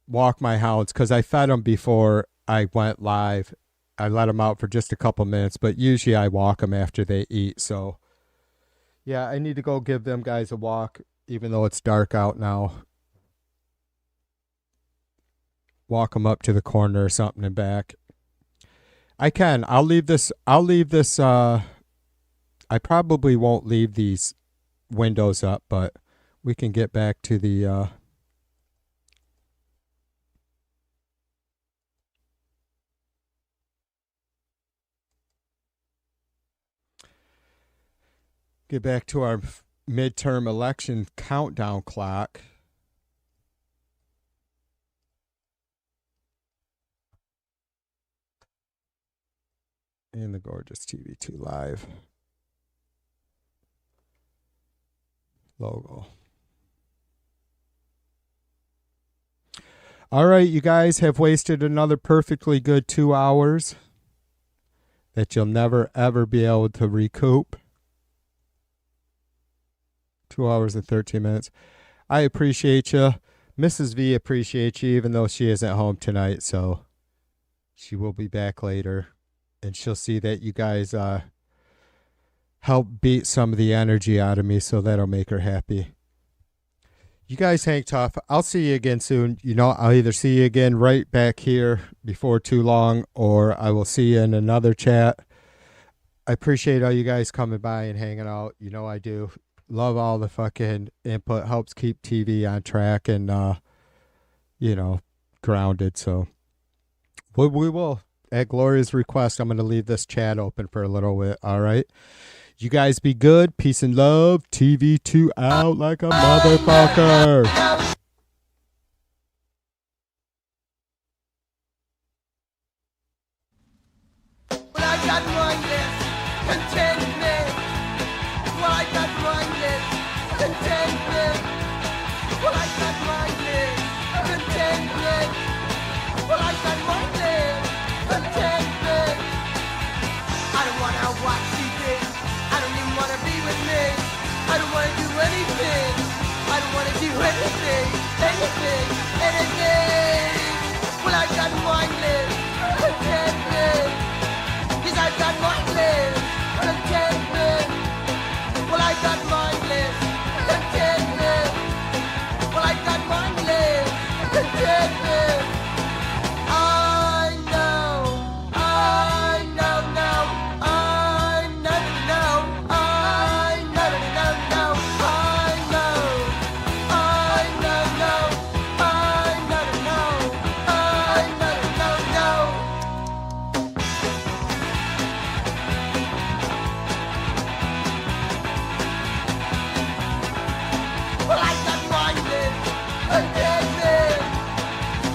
walk my hounds because I fed them before I went live. I let them out for just a couple minutes, but usually I walk them after they eat. So, yeah, I need to go give them guys a walk, even though it's dark out now. Walk them up to the corner or something and back. I can. I'll leave this. I probably won't leave these windows up, but we can get back to the get back to our midterm election countdown clock. And the gorgeous TV2 Live logo. All right, you guys have wasted another perfectly good 2 hours that you'll never, ever be able to recoup. 2 hours and 13 minutes. I appreciate you. Mrs. V appreciates you, even though she isn't home tonight, so she will be back later. And she'll see that you guys help beat some of the energy out of me, so that'll make her happy. You guys hang tough. I'll see you again soon. You know, I'll either see you again right back here before too long, or I will see you in another chat. I appreciate all you guys coming by and hanging out. You know I do. Love all the fucking input. Helps keep TV on track and, you know, grounded. So we will. At Gloria's request, I'm going to leave this chat open for a little bit. All right. You guys be good. Peace and love. TV2 out like a motherfucker. Well, I got mindless contentment. Well, I got mindless contentment. Well, I got mindless contentment. Well, I got mindless contentment. I don't wanna watch TV. I don't even wanna be with me. I don't wanna do anything. I don't wanna do anything. Anything. Well, I got mindless contentment. got mindless contentment. Well, I got mindless contentment. Well, I got mindless contentment. I know now. I know. I know. Well, I got mindless contentment.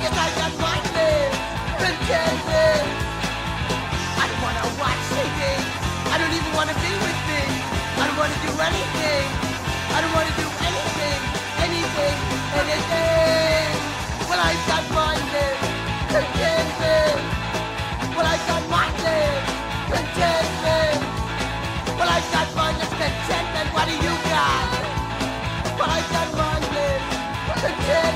Yes, I got mindless contentment. I don't wanna watch TV. I don't even wanna be with me. I don't wanna do anything. I don't wanna do anything. Well, I got mindless contentment. Well, I got mindless contentment. Well, I got mindless contentment. What do you got? Well, I got mindless contentment.